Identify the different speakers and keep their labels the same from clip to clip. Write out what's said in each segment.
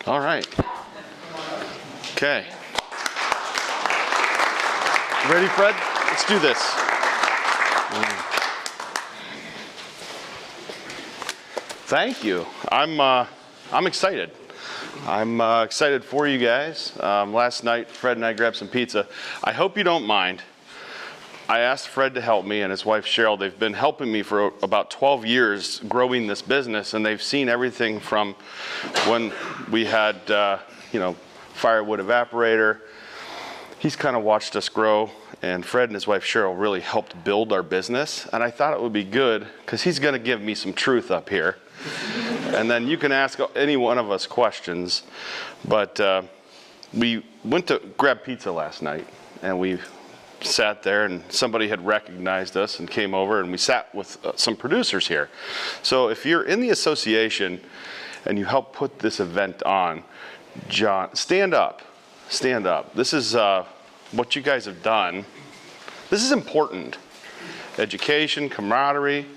Speaker 1: All right. Okay. Ready, Fred? Let's do this. Thank you. I'm excited. I'm excited for you guys. Last night, Fred and I grabbed some pizza. I hope you don't mind. I asked Fred to help me and his wife Cheryl. They've been helping me for about 12 years growing this business, and they've seen everything from when we had, firewood evaporator. He's kind of watched us grow, and Fred and his wife Cheryl really helped build our business. And I thought it would be good because he's going to give me some truth up here. And then you can ask any one of us questions. But we went to grab pizza last night, and we sat there, and somebody had recognized us and came over, and we sat with some producers here. So if you're in the association and you help put this event on, John, stand up. Stand up. This is what you guys have done. This is important. Education, camaraderie.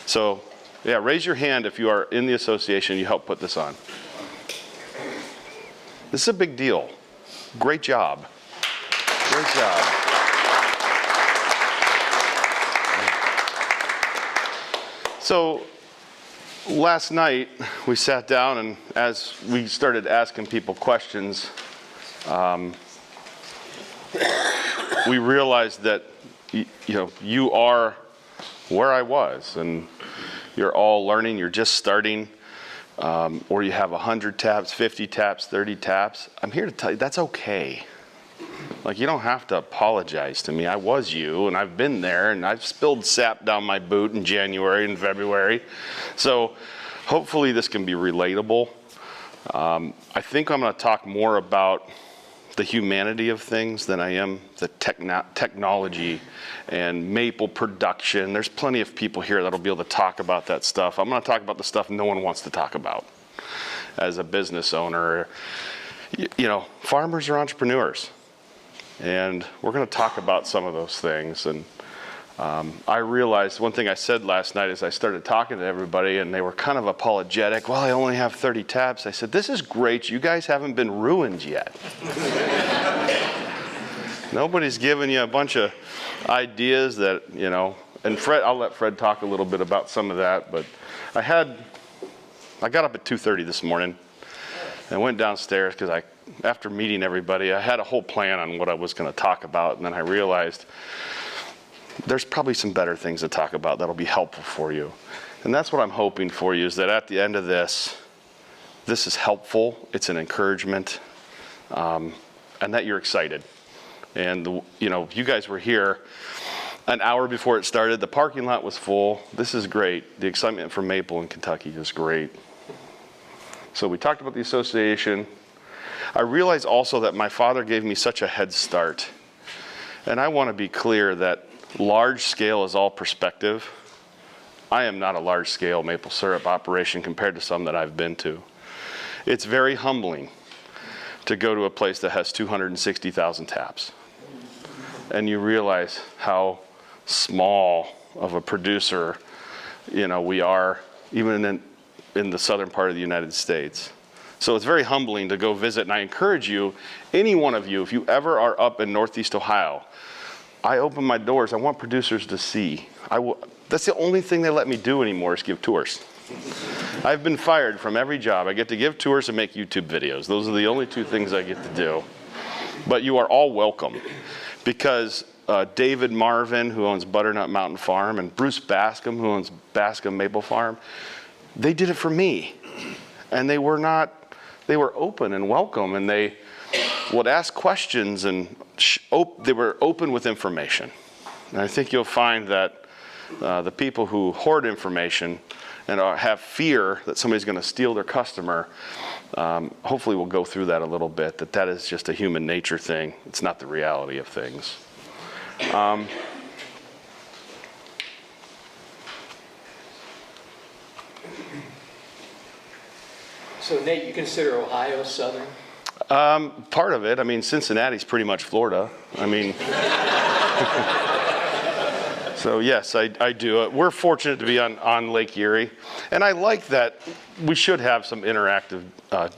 Speaker 1: So, yeah, raise your hand if you are in the association and you help put this on. This is a big deal. Great job. Great job. So, last night we sat down, and as we started asking people questions, we realized that you are where I was, and you're all learning. You're just starting, or you have 100 taps, 50 taps, 30 taps. I'm here to tell you that's okay. Like, you don't have to apologize to me. I was you, and I've been there, and I've spilled sap down my boot in January and February. So hopefully this can be relatable. I think I'm going to talk more about the humanity of things than I am the technology and maple production. There's plenty of people here that'll be able to talk about that stuff. I'm going to talk about the stuff no one wants to talk about as a business owner. Farmers are entrepreneurs, and we're going to talk about some of those things. And I realized one thing I said last night as I started talking to everybody, and they were kind of apologetic. Well, I only have 30 taps. I said, this is great. You guys haven't been ruined yet. Nobody's giving you a bunch of ideas that, and Fred, I'll let Fred talk a little bit about some of that, but I got up at 2:30 this morning and went downstairs because after meeting everybody, I had a whole plan on what I was going to talk about, and then I realized there's probably some better things to talk about that'll be helpful for you. And that's what I'm hoping for you, is that at the end of this is helpful, it's an encouragement, and that you're excited. And you guys were here an hour before it started. The parking lot was full. This is great. The excitement for Maple in Kentucky is great. So we talked about the association. I realize also that my father gave me such a head start. And I want to be clear that large scale is all perspective. I am not a large scale maple syrup operation compared to some that I've been to. It's very humbling to go to a place that has 260,000 taps. And you realize how small of a producer, we are, even in the southern part of the United States. So it's very humbling to go visit, and I encourage you, any one of you, if you ever are up in Northeast Ohio, I open my doors. I want producers to see. That's the only thing they let me do anymore is give tours. I've been fired from every job. I get to give tours and make YouTube videos. Those are the only two things I get to do. But you are all welcome, because David Marvin, who owns Butternut Mountain Farm, and Bruce Bascom, who owns Bascom Maple Farm, they did it for me. And they were open and welcome, and they would ask questions, and they were open with information. And I think you'll find that the people who hoard information and have fear that somebody's going to steal their customer, hopefully we'll go through that a little bit, that is just a human nature thing. It's not the reality of things.
Speaker 2: So Nate, you consider Ohio Southern?
Speaker 1: Part of it. I mean, Cincinnati's pretty much Florida. I mean, So yes, I do. We're fortunate to be on Lake Erie, and I like that we should have some interactive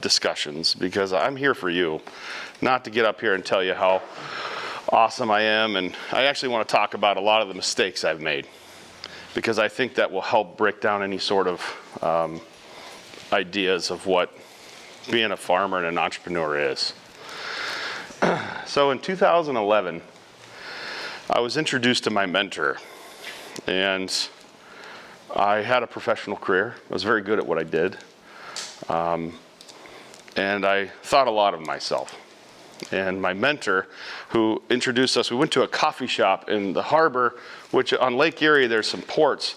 Speaker 1: discussions, because I'm here for you, not to get up here and tell you how awesome I am, and I actually want to talk about a lot of the mistakes I've made, because I think that will help break down any sort of ideas of what being a farmer and an entrepreneur is. So in 2011, I was introduced to my mentor, and I had a professional career. I was very good at what I did, and I thought a lot of myself. And my mentor, who introduced us, we went to a coffee shop in the harbor, which on Lake Erie there's some ports,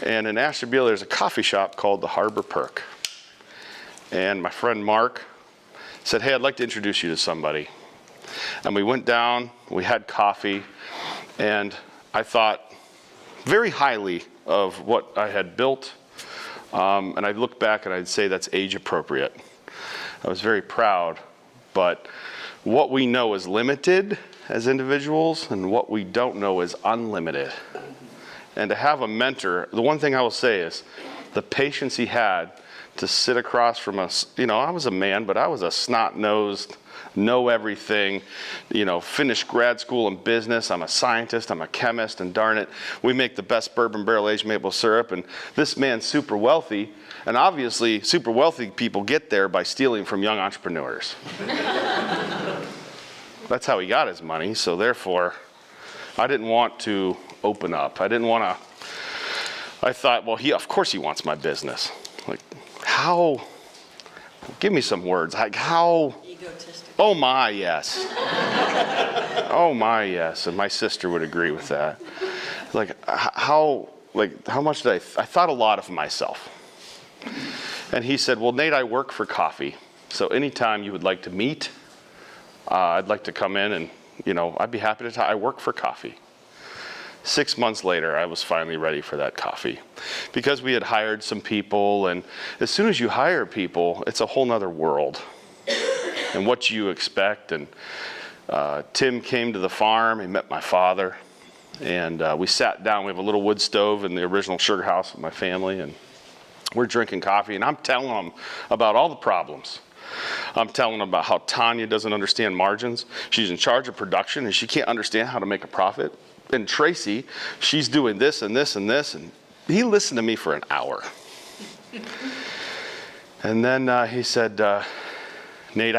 Speaker 1: and in Ashtabula there's a coffee shop called the Harbor Perk. And my friend Mark said, hey, I'd like to introduce you to somebody. And we went down, we had coffee, and I thought very highly of what I had built. And I'd look back and I'd say that's age appropriate. I was very proud, but what we know is limited as individuals, and what we don't know is unlimited. And to have a mentor, the one thing I will say is the patience he had to sit across from us. I was a man, but I was a snot-nosed, know everything, finished grad school in business. I'm a scientist, I'm a chemist, and darn it, we make the best bourbon barrel-aged maple syrup. And this man's super wealthy, and obviously super wealthy people get there by stealing from young entrepreneurs. That's how he got his money, so therefore, I didn't want to open up. I thought, well, of course he wants my business. Like, how? Give me some words. Like, how?
Speaker 3: Egotistic.
Speaker 1: Oh my, yes. Oh my, yes. And my sister would agree with that. Like, how much did I thought a lot of myself. And he said, well, Nate, I work for coffee. So anytime you would like to meet, I'd like to come in and, I'd be happy to talk. I work for coffee. 6 months later, I was finally ready for that coffee, because we had hired some people, and as soon as you hire people, it's a whole nother world and what you expect. And Tim came to the farm, he met my father, and we sat down. We have a little wood stove in the original sugar house with my family, and we're drinking coffee, and I'm telling him about all the problems. I'm telling him about how Tanya doesn't understand margins. She's in charge of production, and she can't understand how to make a profit. And Tracy, she's doing this and this and this. And he listened to me for an hour. And then he said, Nate,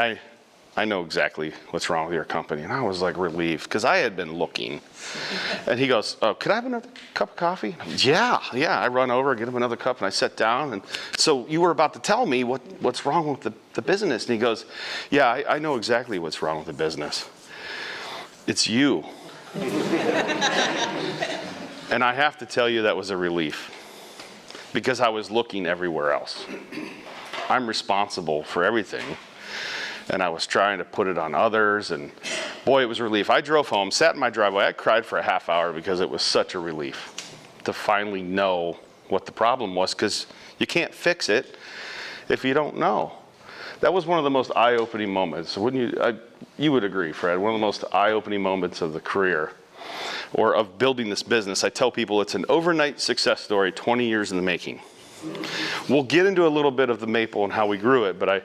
Speaker 1: I know exactly what's wrong with your company. And I was like relieved, because I had been looking. And he goes, oh, could I have another cup of coffee? Yeah. I run over, get him another cup, and I sit down. And so you were about to tell me what's wrong with the business. And he goes, yeah, I know exactly what's wrong with the business. It's you. And I have to tell you, that was a relief, because I was looking everywhere else. I'm responsible for everything, and I was trying to put it on others, and boy, it was a relief. I drove home, sat in my driveway, I cried for a half hour, because it was such a relief to finally know what the problem was, because you can't fix it if you don't know. That was one of the most eye-opening moments. Wouldn't you? You would agree, Fred. One of the most eye-opening moments of the career, or of building this business. I tell people it's an overnight success story, 20 years in the making. We'll get into a little bit of the maple and how we grew it, but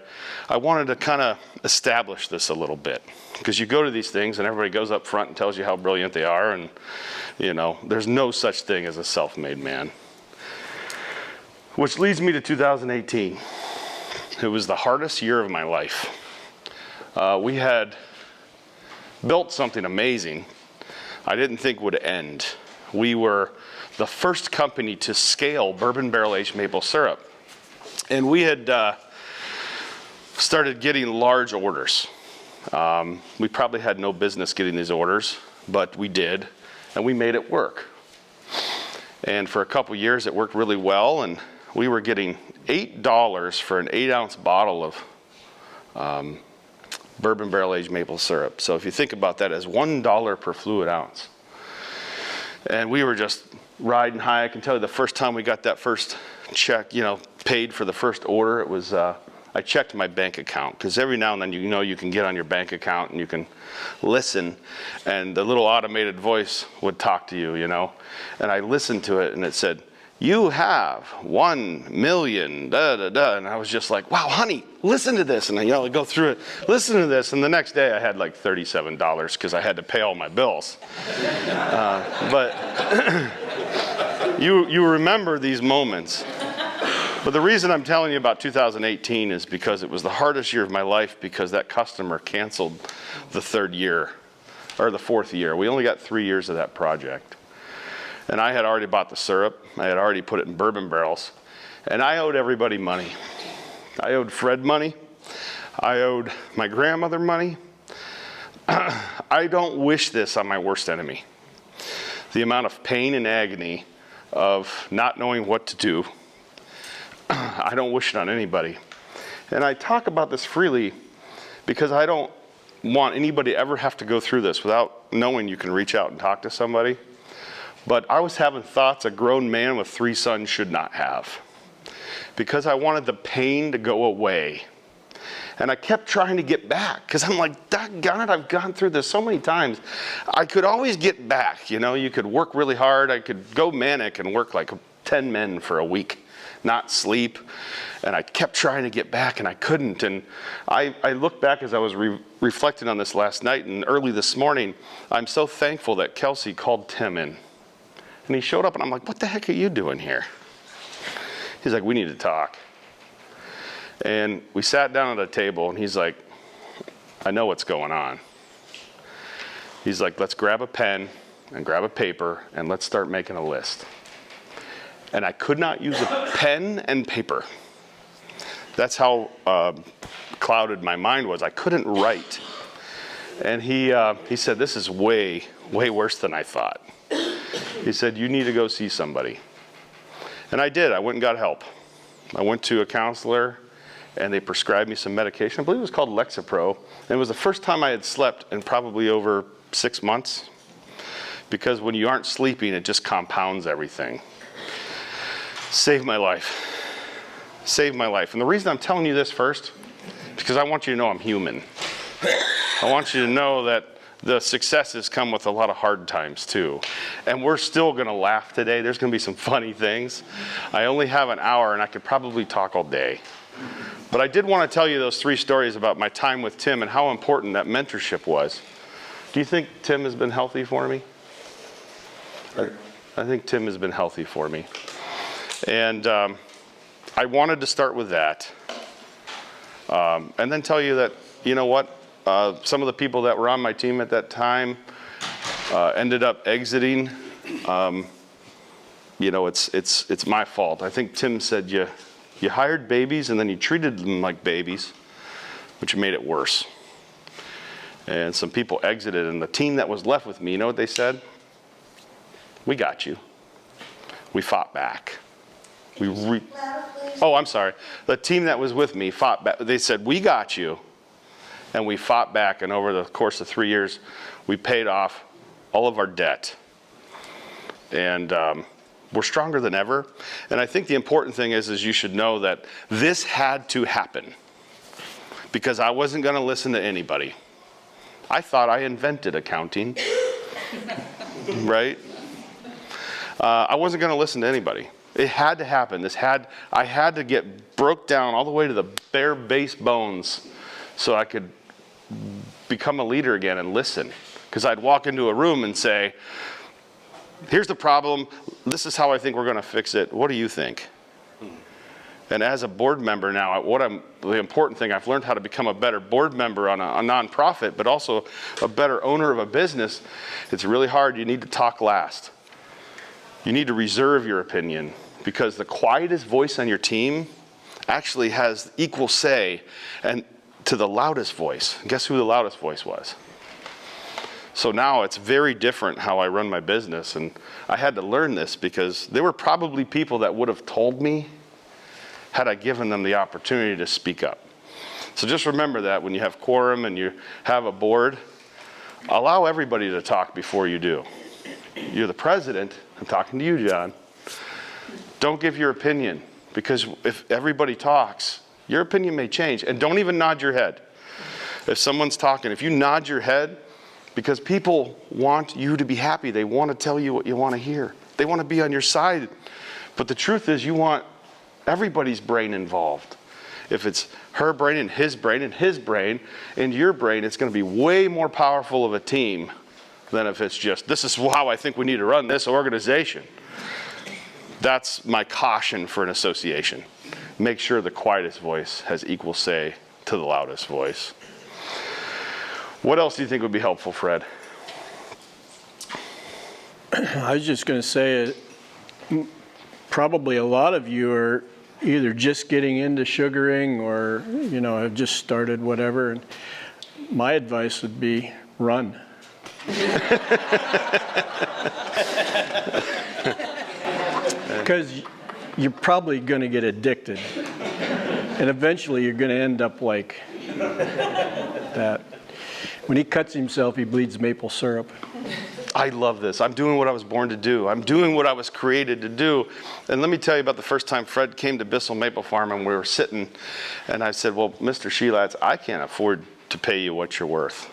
Speaker 1: I wanted to kind of establish this a little bit, because you go to these things and everybody goes up front and tells you how brilliant they are, and there's no such thing as a self-made man. Which leads me to 2018. It was the hardest year of my life. We had built something amazing I didn't think would end. We were the first company to scale bourbon barrel-aged maple syrup. And we had started getting large orders. We probably had no business getting these orders, but we did, and we made it work. And for a couple years, it worked really well, and we were getting $8 for an 8-ounce bottle of bourbon barrel-aged maple syrup. So if you think about that as $1 per fluid ounce. And we were just riding high. I can tell you the first time we got that first check, paid for the first order, it was, I I checked my bank account, because every now and then you can get on your bank account and you can listen, and the little automated voice would talk to you, and I listened to it and it said, "You have 1 million, da da da," and I was just like, "Wow, honey, listen to this," and I go through it, listen to this, and the next day I had like $37 because I had to pay all my bills. But you remember these moments. But the reason I'm telling you about 2018 is because it was the hardest year of my life, because that customer canceled the third year, or the fourth year. We only got 3 years of that project. And I had already bought the syrup. I had already put it in bourbon barrels. And I owed everybody money. I owed Fred money. I owed my grandmother money. I don't wish this on my worst enemy. The amount of pain and agony of not knowing what to do, I don't wish it on anybody. And I talk about this freely because I don't want anybody to ever have to go through this without knowing you can reach out and talk to somebody. But I was having thoughts a grown man with 3 sons should not have, because I wanted the pain to go away. And I kept trying to get back, because I'm like, doggone it, I've gone through this so many times. I could always get back. You could work really hard. I could go manic and work like 10 men for a week, not sleep. And I kept trying to get back, and I couldn't. And I look back as I was reflecting on this last night and early this morning. I'm so thankful that Kelsey called Tim in. And he showed up, and I'm like, "What the heck are you doing here?" He's like, "We need to talk." And we sat down at a table, and he's like, "I know what's going on." He's like, "Let's grab a pen and grab a paper, and let's start making a list." And I could not use a pen and paper. That's how clouded my mind was. I couldn't write. And he said, "This is way, way worse than I thought." He said, "You need to go see somebody." And I did. I went and got help. I went to a counselor, and they prescribed me some medication. I believe it was called Lexapro. And it was the first time I had slept in probably over 6 months, because when you aren't sleeping, it just compounds everything. Saved my life. Saved my life. And the reason I'm telling you this first is because I want you to know I'm human. I want you to know that the successes come with a lot of hard times too. And we're still going to laugh today. There's going to be some funny things. I only have an hour, and I could probably talk all day. But I did want to tell you those 3 stories about my time with Tim and how important that mentorship was. Do you think Tim has been healthy for me? I think Tim has been healthy for me. And I wanted to start with that. And then tell you that, you know what? Some of the people that were on my team at that time ended up exiting. It's my fault. I think Tim said you hired babies and then you treated them like babies, which made it worse. And some people exited, and the team that was left with me, you know what they said? "We got you." We fought back. I'm sorry. The team that was with me fought back. They said, "We got you." And we fought back, and over the course of 3 years, we paid off all of our debt. And we're stronger than ever. And I think the important thing is you should know that this had to happen, because I wasn't going to listen to anybody. I thought I invented accounting, right? I wasn't going to listen to anybody. It had to happen. I had to get broke down all the way to the bare base bones so I could become a leader again and listen. Because I'd walk into a room and say, "Here's the problem. This is how I think we're going to fix it. What do you think?" And as a board member now, the important thing, I've learned how to become a better board member on a nonprofit, but also a better owner of a business. It's really hard. You need to talk last. You need to reserve your opinion, because the quietest voice on your team actually has equal say and to the loudest voice. Guess who the loudest voice was? So now it's very different how I run my business, and I had to learn this because there were probably people that would have told me had I given them the opportunity to speak up. So just remember that when you have quorum and you have a board, allow everybody to talk before you do. You're the president. I'm talking to you, John. Don't give your opinion, because if everybody talks, Your opinion may change. And don't even nod your head. If someone's talking, if you nod your head, because people want you to be happy. They want to tell you what you want to hear. They want to be on your side. But the truth is, you want everybody's brain involved. If it's her brain and his brain and your brain, it's going to be way more powerful of a team than if it's just, this is how I think we need to run this organization. That's my caution for an association. Make sure the quietest voice has equal say to the loudest voice. What else do you think would be helpful, Fred?
Speaker 3: I was just going to say, probably a lot of you are either just getting into sugaring or, have just started whatever. And my advice would be run. Because you're probably going to get addicted. And eventually you're going to end up like that. When he cuts himself, he bleeds maple syrup.
Speaker 1: I love this. I'm doing what I was born to do. I'm doing what I was created to do. And let me tell you about the first time Fred came to Bissell Maple Farm and we were sitting, and I said, well, Mr. Sheelatz, I can't afford to pay you what you're worth.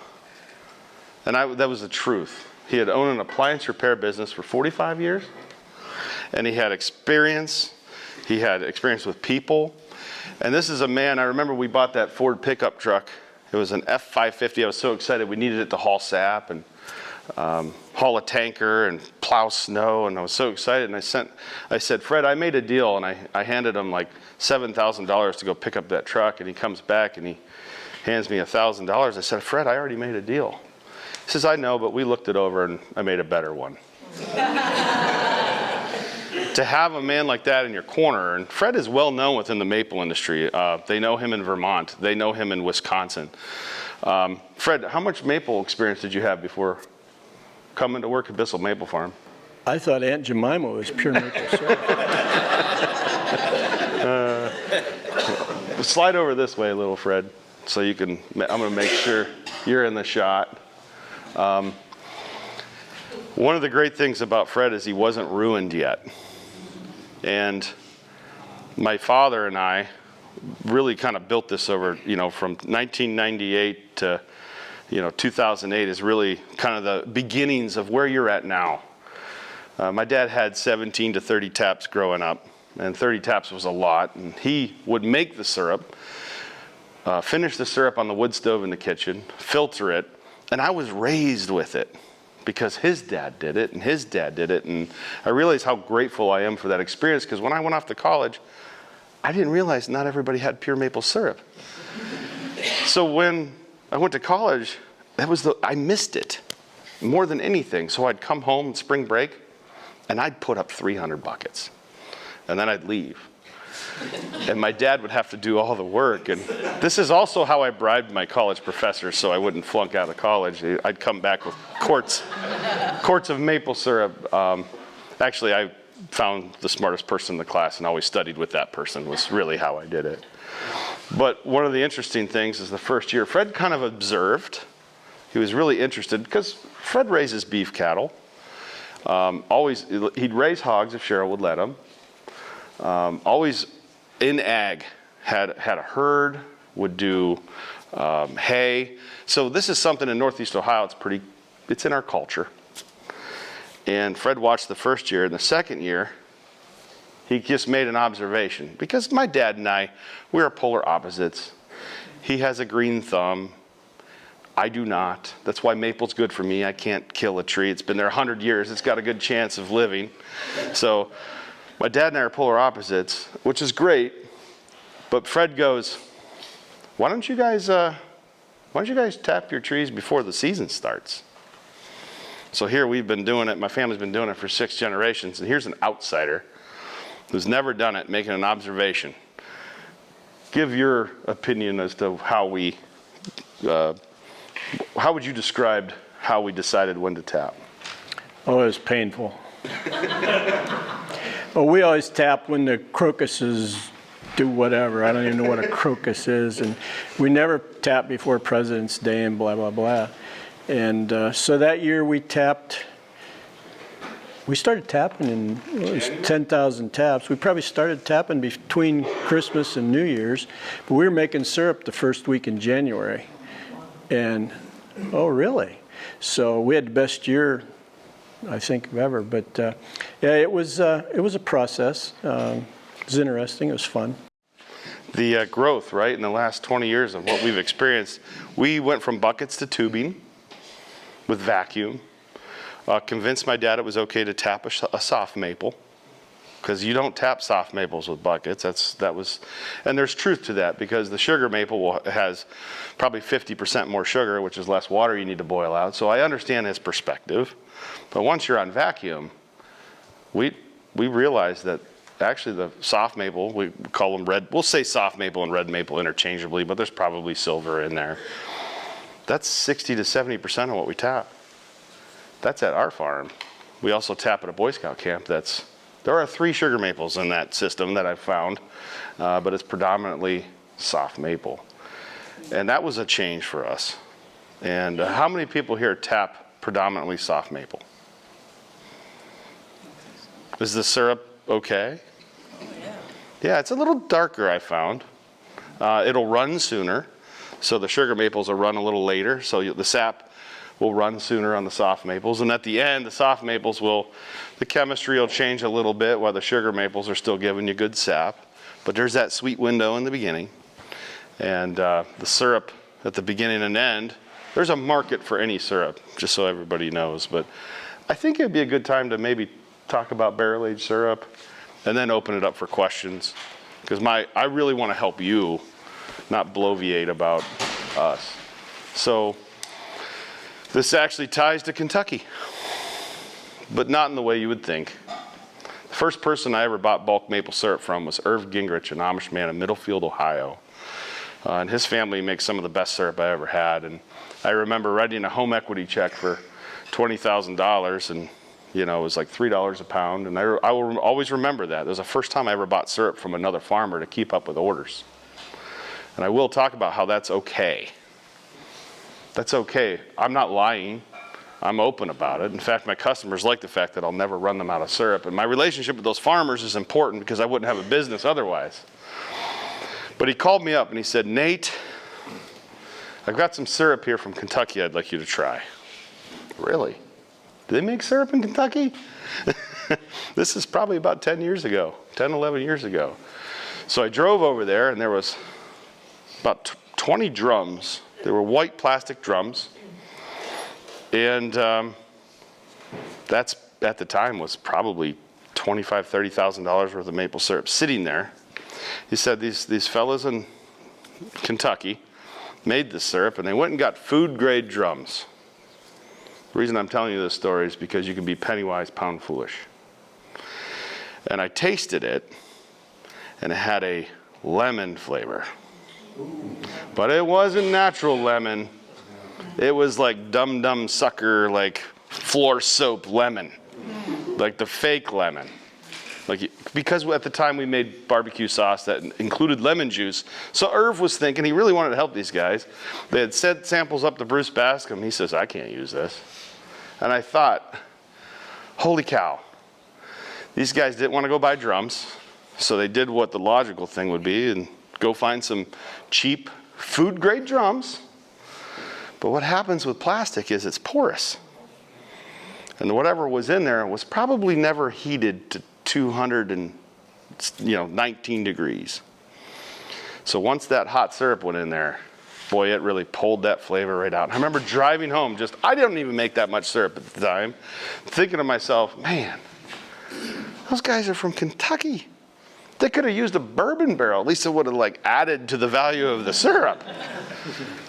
Speaker 1: And that was the truth. He had owned an appliance repair business for 45 years, and he had experience. He had experience with people. And this is a man, I remember we bought that Ford pickup truck. It was an F550. I was so excited. We needed it to haul sap and haul a tanker and plow snow. And I was so excited. And I said, Fred, I made a deal. And I handed him like $7,000 to go pick up that truck. And he comes back and he hands me $1,000. I said, Fred, I already made a deal. He says, I know, but we looked it over and I made a better one. To have a man like that in your corner, and Fred is well known within the maple industry. They know him in Vermont. They know him in Wisconsin. Fred, how much maple experience did you have before coming to work at Bissell Maple Farm?
Speaker 3: I thought Aunt Jemima was pure maple syrup.
Speaker 1: Slide over this way a little, Fred, so you can, I'm going to make sure you're in the shot. One of the great things about Fred is he wasn't ruined yet. And my father and I really kind of built this over, from 1998 to, 2008 is really kind of the beginnings of where you're at now. My dad had 17 to 30 taps growing up, and 30 taps was a lot. And he would make the syrup, finish the syrup on the wood stove in the kitchen, filter it, and I was raised with it. Because his dad did it, and his dad did it, and I realized how grateful I am for that experience, because when I went off to college, I didn't realize not everybody had pure maple syrup. So when I went to college, I missed it more than anything. So I'd come home in spring break, and I'd put up 300 buckets, and then I'd leave. And my dad would have to do all the work. And this is also how I bribed my college professors so I wouldn't flunk out of college. I'd come back with quarts of maple syrup. Actually, I found the smartest person in the class and always studied with that person was really how I did it. But one of the interesting things is the first year, Fred kind of observed. He was really interested because Fred raises beef cattle. He'd raise hogs if Cheryl would let him. Always in ag, had a herd, would do hay. So this is something in Northeast Ohio, it's in our culture. And Fred watched the first year, and the second year, he just made an observation. Because my dad and I, we are polar opposites. He has a green thumb. I do not. That's why maple's good for me. I can't kill a tree. It's been there 100 years. It's got a good chance of living. So my dad and I are polar opposites, which is great, but Fred goes, why don't you guys tap your trees before the season starts? So here we've been doing it, my family's been doing it for 6 generations, and here's an outsider who's never done it, making an observation. Give your opinion as to how would you describe how we decided when to tap?
Speaker 3: Oh, it was painful. Well, we always tap when the crocuses do whatever. I don't even know what a crocus is. And we never tap before President's Day and blah, blah, blah. And so that year we tapped We started tapping in, it was 10,000 taps. We probably started tapping between Christmas and New Year's, but we were making syrup the first week in January. And, oh, really? So we had the best year, I think, of ever. But yeah, it was a process. It was interesting. It was fun.
Speaker 1: The growth, right, in the last 20 years of what we've experienced, we went from buckets to tubing with vacuum. Convinced my dad it was okay to tap a soft maple, because you don't tap soft maples with buckets. And there's truth to that, because the sugar maple has probably 50% more sugar, which is less water you need to boil out. So I understand his perspective. But once you're on vacuum, we realized that actually the soft maple, we call them red, we'll say soft maple and red maple interchangeably, but there's probably silver in there. That's 60 to 70% of what we tap. That's at our farm. We also tap at a Boy Scout camp. There are 3 sugar maples in that system that I've found, but it's predominantly soft maple. And that was a change for us. And how many people here tap predominantly soft maple? Is the syrup okay?
Speaker 4: Oh, yeah.
Speaker 1: Yeah, it's a little darker, I found. It'll run sooner, so the sugar maples will run a little later, so the sap will run sooner on the soft maples. And at the end, the soft maples the chemistry will change a little bit while the sugar maples are still giving you good sap. But there's that sweet window in the beginning. And the syrup at the beginning and end, there's a market for any syrup, just so everybody knows. But I think it'd be a good time to maybe talk about barrel-aged syrup and then open it up for questions. Because I really want to help you, not bloviate about us. So this actually ties to Kentucky, but not in the way you would think. The first person I ever bought bulk maple syrup from was Irv Gingrich, an Amish man in Middlefield, Ohio. And his family makes some of the best syrup I ever had. And I remember writing a home equity check for $20,000, and it was like $3 a pound. And I will always remember that. It was the first time I ever bought syrup from another farmer to keep up with orders. And I will talk about how that's okay. That's okay. I'm not lying. I'm open about it. In fact, my customers like the fact that I'll never run them out of syrup. And my relationship with those farmers is important, because I wouldn't have a business otherwise. But he called me up and he said, "Nate, I've got some syrup here from Kentucky I'd like you to try." Really? Do they make syrup in Kentucky? This is probably about 10 years ago, 10, 11 years ago. So I drove over there, and there was about 20 drums. They were white plastic drums, and that's at the time was probably $25,000, $30,000 worth of maple syrup sitting there. He said these fellas in Kentucky made this syrup, and they went and got food grade drums. The reason I'm telling you this story is because you can be penny wise, pound foolish. And I tasted it, and it had a lemon flavor. But it wasn't natural lemon. It was like dum-dum sucker, like floor soap lemon, like the fake lemon. Because at the time we made barbecue sauce that included lemon juice. So Irv was thinking he really wanted to help these guys. They had sent samples up to Bruce Bascom. He says, "I can't use this." And I thought, holy cow. These guys didn't want to go buy drums. So they did what the logical thing would be and go find some cheap food grade drums. But what happens with plastic is it's porous. And whatever was in there was probably never heated to 219 degrees. So once that hot syrup went in there, boy, it really pulled that flavor right out. And I remember driving home, I didn't even make that much syrup at the time, thinking to myself, man, those guys are from Kentucky. They could have used a bourbon barrel. At least it would have added to the value of the syrup.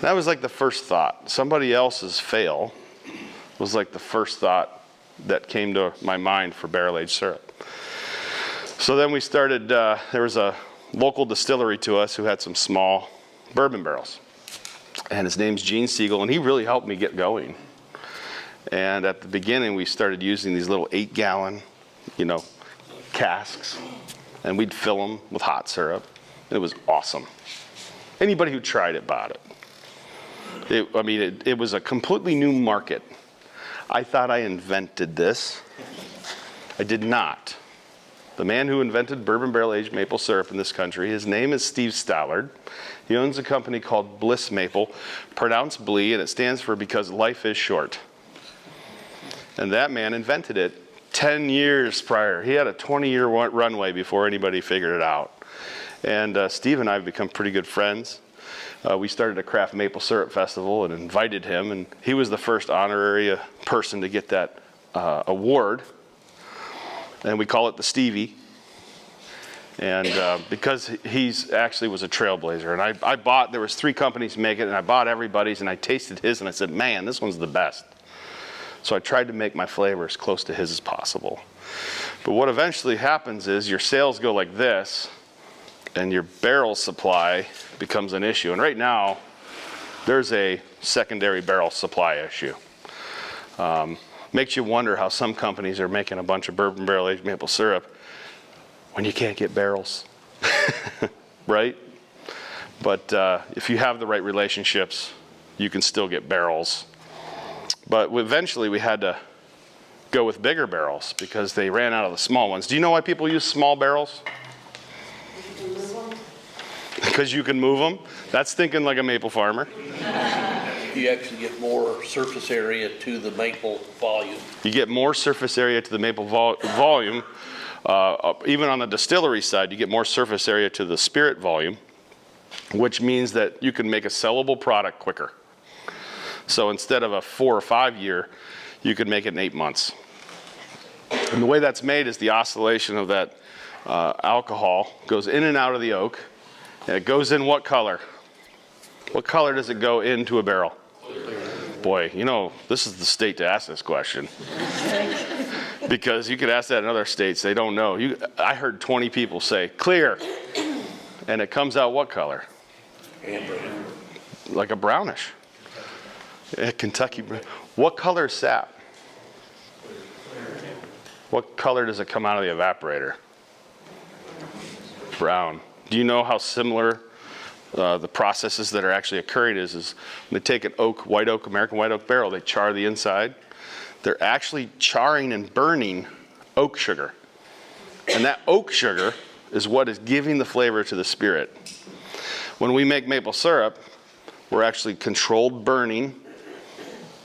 Speaker 1: That was the first thought. Somebody else's fail was the first thought that came to my mind for barrel-aged syrup. So then we started, there was a local distillery to us who had some small bourbon barrels. And his name's Gene Siegel, and he really helped me get going. And at the beginning, we started using these little 8-gallon, casks. And we'd fill them with hot syrup. It was awesome. Anybody who tried it bought it. It was a completely new market. I thought I invented this. I did not. The man who invented bourbon barrel-aged maple syrup in this country, his name is Steve Stallard. He owns a company called Bliss Maple, pronounced Blee, and it stands for because life is short. And that man invented it 10 years prior. He had a 20-year runway before anybody figured it out. And Steve and I have become pretty good friends. We started a craft maple syrup festival and invited him, and he was the first honorary person to get that award. And we call it the Stevie. And because he's actually was a trailblazer. And I bought, there was 3 companies make it, and I bought everybody's, and I tasted his, and I said, man, this one's the best. So I tried to make my flavor as close to his as possible. But what eventually happens is your sales go like this, and your barrel supply becomes an issue. And right now, there's a secondary barrel supply issue. Makes you wonder how some companies are making a bunch of bourbon barrel-aged maple syrup when you can't get barrels, right? But if you have the right relationships, you can still get barrels. But eventually we had to go with bigger barrels because they ran out of the small ones. Do you know why people use small barrels? Because you can move them. That's thinking like a maple farmer.
Speaker 4: You actually get more surface area to the maple volume.
Speaker 1: You get more surface area to the maple volume. Even on the distillery side, you get more surface area to the spirit volume, which means that you can make a sellable product quicker. So instead of a 4 or 5 year, you could make it in 8 months. And the way that's made is the oscillation of that alcohol goes in and out of the oak. And it goes in what color? What color does it go into a barrel? Boy, you know, this is the state to ask this question. Because you could ask that in other states, they don't know. I heard 20 people say, clear. And it comes out what color?
Speaker 4: Amber.
Speaker 1: Like a brownish. Kentucky. What color is sap? What color does it come out of the evaporator? Brown. Do you know how similar the processes that are actually occurring is when they take an oak, white oak, American white oak barrel, they char the inside. They're actually charring and burning oak sugar. And that oak sugar is what is giving the flavor to the spirit. When we make maple syrup, we're actually controlled burning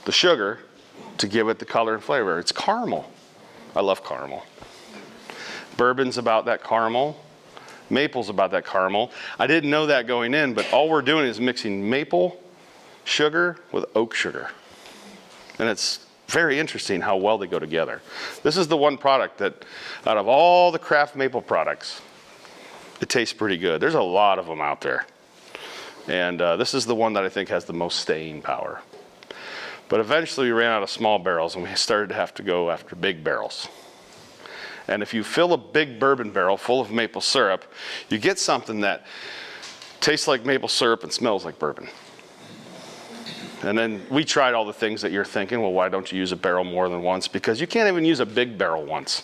Speaker 1: the sugar to give it the color and flavor. It's caramel. I love caramel. Bourbon's about that caramel. Maple's about that caramel. I didn't know that going in, but all we're doing is mixing maple sugar with oak sugar. And it's very interesting how well they go together. This is the one product that, out of all the craft maple products, it tastes pretty good. There's a lot of them out there. And this is the one that I think has the most staying power. But eventually we ran out of small barrels and we started to have to go after big barrels. And if you fill a big bourbon barrel full of maple syrup, you get something that tastes like maple syrup and smells like bourbon. And then we tried all the things that you're thinking, well, why don't you use a barrel more than once? Because you can't even use a big barrel once.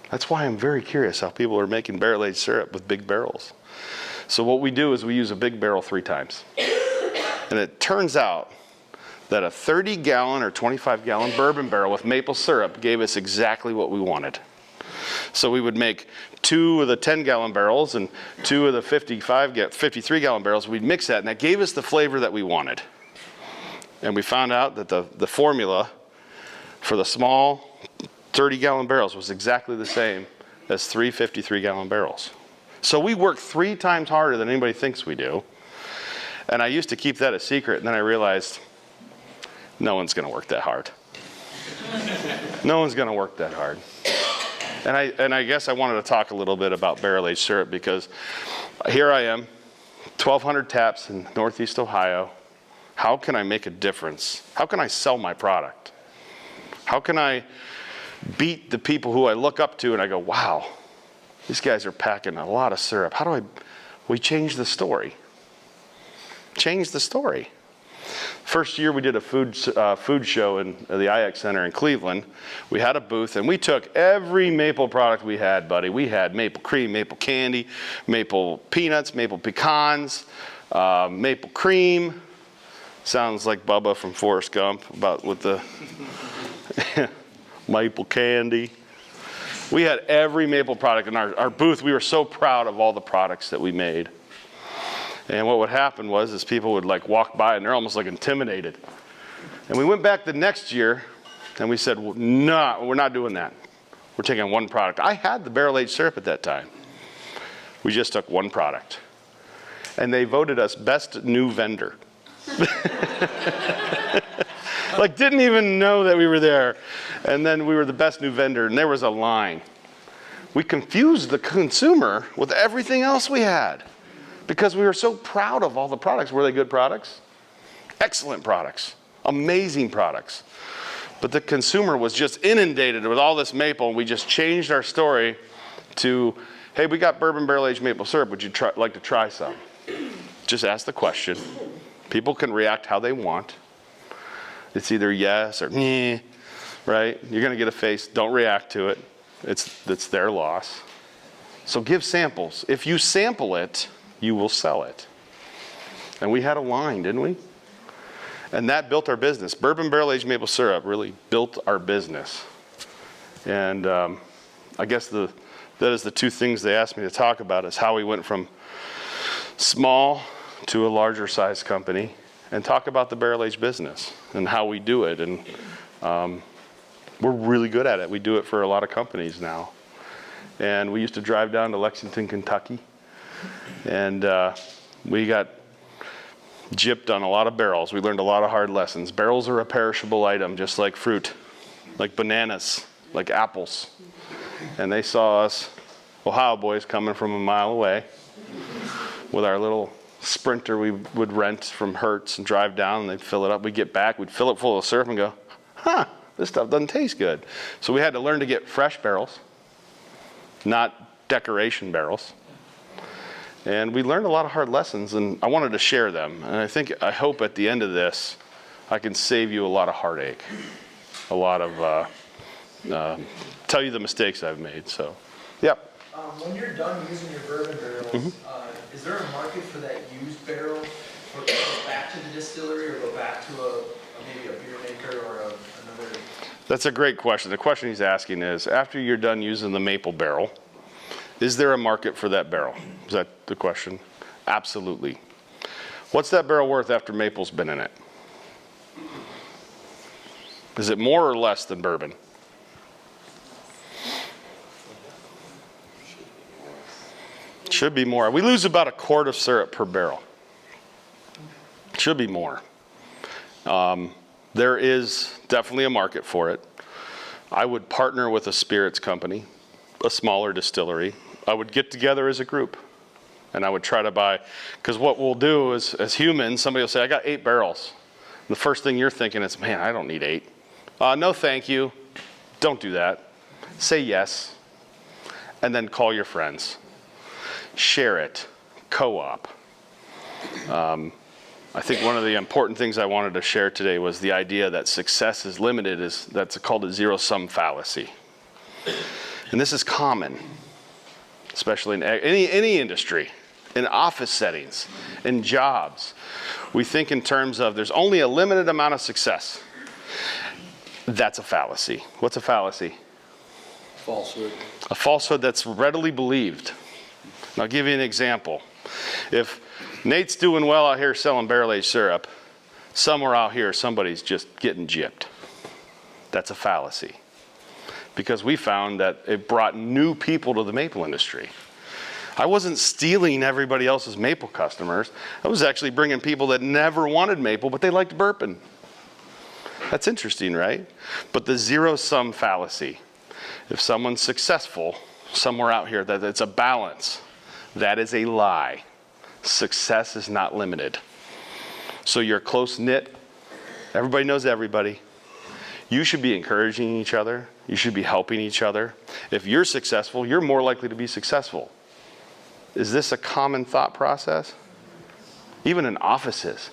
Speaker 1: That's why I'm very curious how people are making barrel-aged syrup with big barrels. So what we do is we use a big barrel 3 times. And it turns out that a 30-gallon or 25-gallon bourbon barrel with maple syrup gave us exactly what we wanted. So we would make 2 of the 10-gallon barrels and 2 of the 53-gallon barrels. We'd mix that, and that gave us the flavor that we wanted. And we found out that the formula for the small 30-gallon barrels was exactly the same as 3 53-gallon barrels. So we work 3 times harder than anybody thinks we do. And I used to keep that a secret, and then I realized no one's going to work that hard. No one's going to work that hard. And I guess I wanted to talk a little bit about barrel-aged syrup because here I am, 1,200 taps in Northeast Ohio. How can I make a difference? How can I sell my product? How can I beat the people who I look up to and I go, wow, these guys are packing a lot of syrup. How do we change the story? Change the story. First year we did a food show in the IX Center in Cleveland. We had a booth and we took every maple product we had, buddy. We had maple cream, maple candy, maple peanuts, maple pecans, maple cream. Sounds like Bubba from Forrest Gump with the maple candy. We had every maple product in our booth. We were so proud of all the products that we made. And what would happen is people would like walk by and they're almost like intimidated. And we went back the next year and we said, well, no, we're not doing that. We're taking one product. I had the barrel-aged syrup at that time. We just took one product. And they voted us best new vendor. Like, didn't even know that we were there. And then we were the best new vendor, and there was a line. We confused the consumer with everything else we had because we were so proud of all the products. Were they good products? Excellent products. Amazing products. But the consumer was just inundated with all this maple, and we just changed our story to, hey, we got bourbon barrel-aged maple syrup. Would you like to try some? Just ask the question. People can react how they want. It's either yes or meh, right? You're going to get a face. Don't react to it. It's their loss. So give samples. If you sample it, you will sell it. And we had a line, didn't we? And that built our business. Bourbon barrel-aged maple syrup really built our business. And I guess that is the two things they asked me to talk about, is how we went from small to a larger size company, and talk about the barrel-aged business and how we do it. And we're really good at it. We do it for a lot of companies now. And we used to drive down to Lexington, Kentucky, and we got gypped on a lot of barrels. We learned a lot of hard lessons. Barrels are a perishable item, just like fruit, like bananas, like apples. And they saw us, Ohio boys, coming from a mile away with our little Sprinter we would rent from Hertz and drive down, and they'd fill it up. We'd get back, we'd fill it full of syrup and go, this stuff doesn't taste good. So we had to learn to get fresh barrels, not decoration barrels. And we learned a lot of hard lessons, and I wanted to share them. And I hope at the end of this, I can save you a lot of heartache, a lot of, tell you the mistakes I've made. So, yep.
Speaker 5: When you're done using your bourbon barrels, is there a market for that used barrel, or go back to the distillery, or go back to maybe a beer maker or another?
Speaker 1: That's a great question. The question he's asking is, after you're done using the maple barrel, is there a market for that barrel? Is that the question? Absolutely. What's that barrel worth after maple's been in it? Is it more or less than bourbon? Should be more. We lose about a quart of syrup per barrel. Should be more. There is definitely a market for it. I would partner with a spirits company, a smaller distillery. I would get together as a group, and I would try to buy, because what we'll do is, as humans, somebody will say, I got 8 barrels. And the first thing you're thinking is, man, I don't need 8. No, thank you. Don't do that. Say yes, and then call your friends. Share it, co-op. I think one of the important things I wanted to share today was the idea that success is limited. That's called a zero-sum fallacy. And this is common, especially in any industry, in office settings, in jobs. We think in terms of there's only a limited amount of success. That's a fallacy. What's a fallacy?
Speaker 4: Falsehood.
Speaker 1: A falsehood that's readily believed. I'll give you an example. If Nate's doing well out here selling barrel-aged syrup, somewhere out here somebody's just getting gypped. That's a fallacy. Because we found that it brought new people to the maple industry. I wasn't stealing everybody else's maple customers. I was actually bringing people that never wanted maple, but they liked bourbon. That's interesting, right? But the zero-sum fallacy. If someone's successful somewhere out here, that it's a balance. That is a lie. Success is not limited. So you're close-knit. Everybody knows everybody. You should be encouraging each other. You should be helping each other. If you're successful, you're more likely to be successful. Is this a common thought process? Even in offices.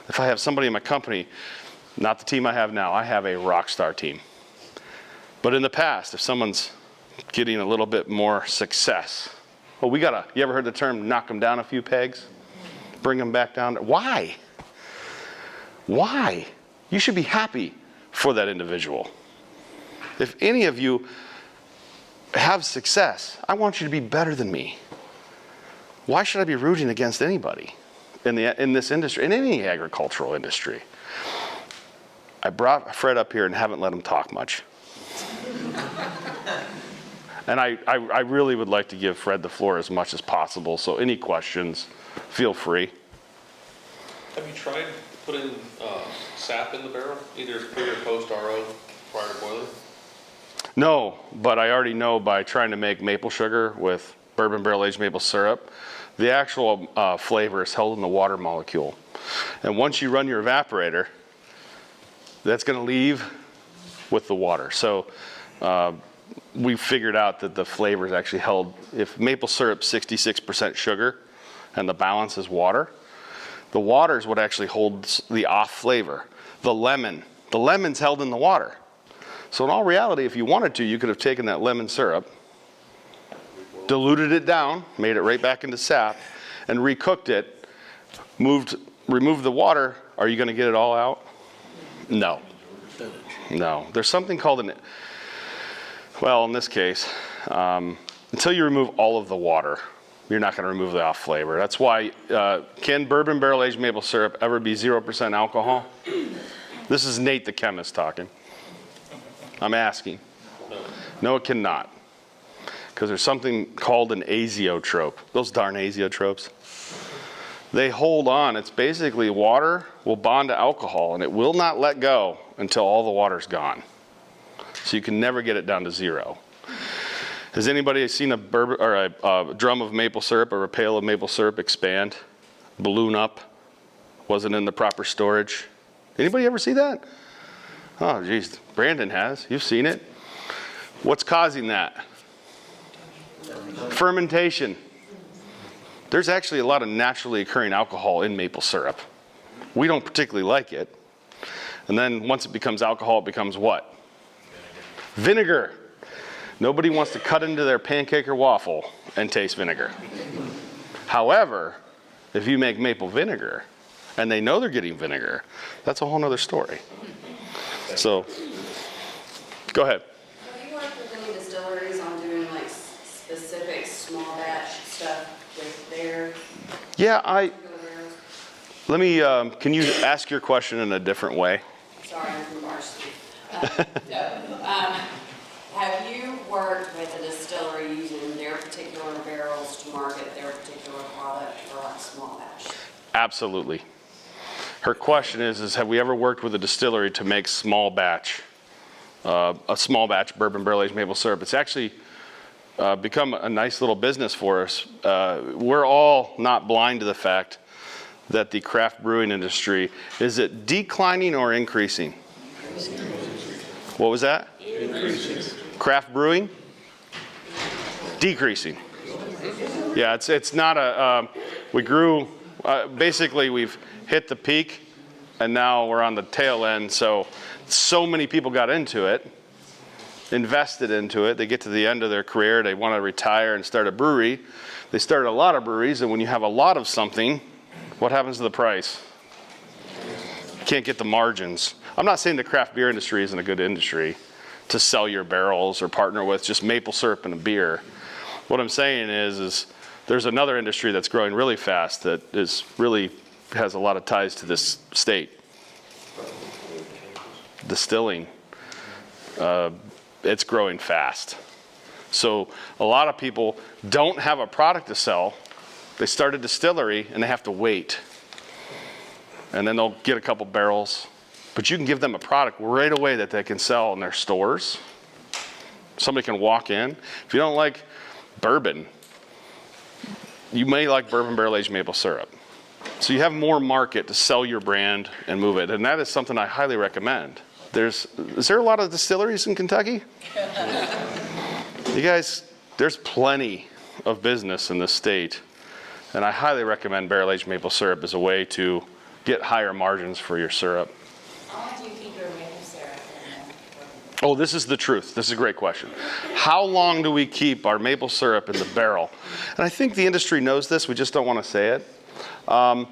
Speaker 1: If I have somebody in my company, not the team I have now, I have a rock star team. But in the past, if someone's getting a little bit more success, well, you ever heard the term knock them down a few pegs? Bring them back down? Why? Why? You should be happy for that individual. If any of you have success. I want you to be better than me. Why should I be rooting against anybody in this industry, in any agricultural industry? I brought Fred up here and haven't let him talk much. And I really would like to give Fred the floor as much as possible, so any questions, feel free.
Speaker 6: Have you tried putting sap in the barrel, either pre or post RO prior to boiling?
Speaker 1: No, but I already know by trying to make maple sugar with bourbon barrel aged maple syrup, the actual flavor is held in the water molecule. And once you run your evaporator, that's going to leave with the water. So we figured out that the flavor is actually held, if maple syrup 66% sugar and the balance is water, the water is what actually holds the off flavor. The lemon's held in the water. So in all reality, if you wanted to, you could have taken that lemon syrup, diluted it down, made it right back into sap, and recooked it, removed the water. Are you going to get it all out? No. No. There's something called well, in this case, until you remove all of the water, you're not going to remove the off flavor. That's why, can bourbon barrel aged maple syrup ever be 0% alcohol? This is Nate the chemist talking. I'm asking. No, it cannot. Because there's something called an azeotrope. Those darn azeotropes. They hold on. It's basically water will bond to alcohol, and it will not let go until all the water's gone. So you can never get it down to zero. Has anybody seen a bourbon or a drum of maple syrup or a pail of maple syrup expand, balloon up? Wasn't in the proper storage. Anybody ever see that? Oh, geez, Brandon has. You've seen it. What's causing that? Fermentation. There's actually a lot of naturally occurring alcohol in maple syrup. We don't particularly like it. And then once it becomes alcohol, it becomes what? Vinegar. Nobody wants to cut into their pancake or waffle and taste vinegar. However, if you make maple vinegar and they know they're getting vinegar, that's a whole other story. So, go ahead.
Speaker 7: Have you worked with any distilleries on doing like specific small batch stuff with their
Speaker 1: Yeah,
Speaker 7: particular barrels?
Speaker 1: let me, can you ask your question in a different way?
Speaker 7: Sorry, I'm from varsity. Have you worked with a distillery using their particular barrels to market their particular product for like small batch?
Speaker 1: Absolutely. Her question is have we ever worked with a distillery to make a small batch bourbon barrel aged maple syrup? It's actually become a nice little business for us. We're all not blind to the fact that the craft brewing industry, is it declining or increasing? What was that? Increasing. Craft brewing? Decreasing. Yeah, it's not a, we grew, basically we've hit the peak and now we're on the tail end. So many people got into it, invested into it. They get to the end of their career, they want to retire and start a brewery. They started a lot of breweries, and when you have a lot of something, what happens to the price? You can't get the margins. I'm not saying the craft beer industry isn't a good industry to sell your barrels or partner with just maple syrup and a beer. What I'm saying is there's another industry that's growing really fast that has a lot of ties to this state. Distilling. It's growing fast. So a lot of people don't have a product to sell. They start a distillery and they have to wait. And then they'll get a couple barrels. But you can give them a product right away that they can sell in their stores. Somebody can walk in. If you don't like bourbon, you may like bourbon barrel aged maple syrup. So you have more market to sell your brand and move it. And that is something I highly recommend. Is there a lot of distilleries in Kentucky? You guys, there's plenty of business in this state. And I highly recommend barrel aged maple syrup as a way to get higher margins for your syrup.
Speaker 7: How long do you keep your maple syrup in there?
Speaker 1: Oh, this is the truth. This is a great question. How long do we keep our maple syrup in the barrel? And I think the industry knows this. We just don't want to say it. How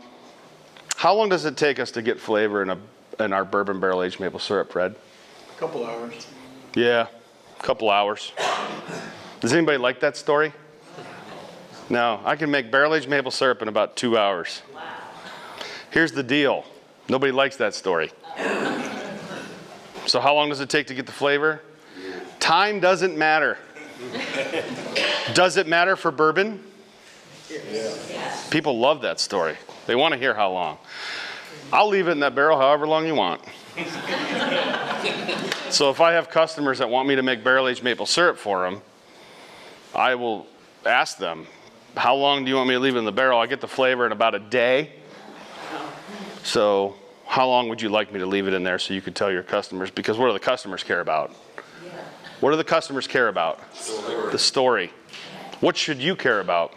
Speaker 1: long does it take us to get flavor in our bourbon barrel aged maple syrup, Fred?
Speaker 4: Couple hours.
Speaker 1: Yeah, a couple hours. Does anybody like that story? No, I can make barrel-aged maple syrup in about 2 hours. Here's the deal. Nobody likes that story. So how long does it take to get the flavor? Time doesn't matter. Does it matter for bourbon? Yes. People love that story. They want to hear how long. I'll leave it in that barrel however long you want. So if I have customers that want me to make barrel-aged maple syrup for them, I will ask them, how long do you want me to leave it in the barrel? I get the flavor in about a day. So how long would you like me to leave it in there so you could tell your customers? Because what do the customers care about? What do the customers care about? The story. What should you care about?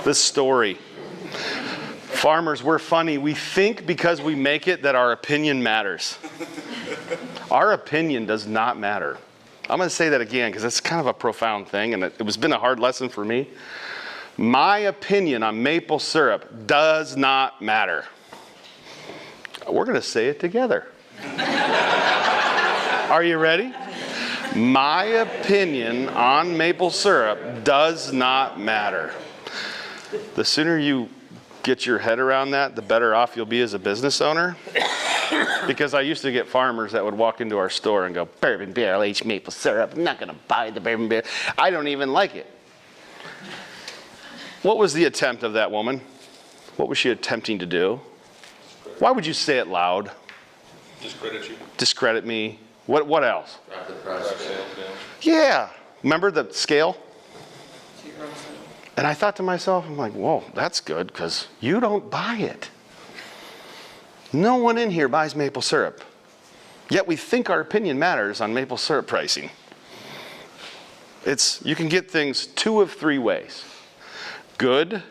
Speaker 1: The story. Farmers, we're funny. We think because we make it that our opinion matters. Our opinion does not matter. I'm going to say that again because it's kind of a profound thing, and it was been a hard lesson for me. My opinion on maple syrup does not matter. We're going to say it together. Are you ready? My opinion on maple syrup does not matter. The sooner you get your head around that, the better off you'll be as a business owner. Because I used to get farmers that would walk into our store and go, bourbon barrel-aged maple syrup. I'm not going to buy the bourbon barrel. I don't even like it. What was the attempt of that woman? What was she attempting to do? Why would you say it loud?
Speaker 6: Discredit you.
Speaker 1: Discredit me. What else?
Speaker 6: Drop the price down.
Speaker 1: Yeah. Remember the scale? And I thought to myself, I'm like, whoa, that's good because you don't buy it. No one in here buys maple syrup. Yet we think our opinion matters on maple syrup pricing. You can get things 2 of 3 ways. Good,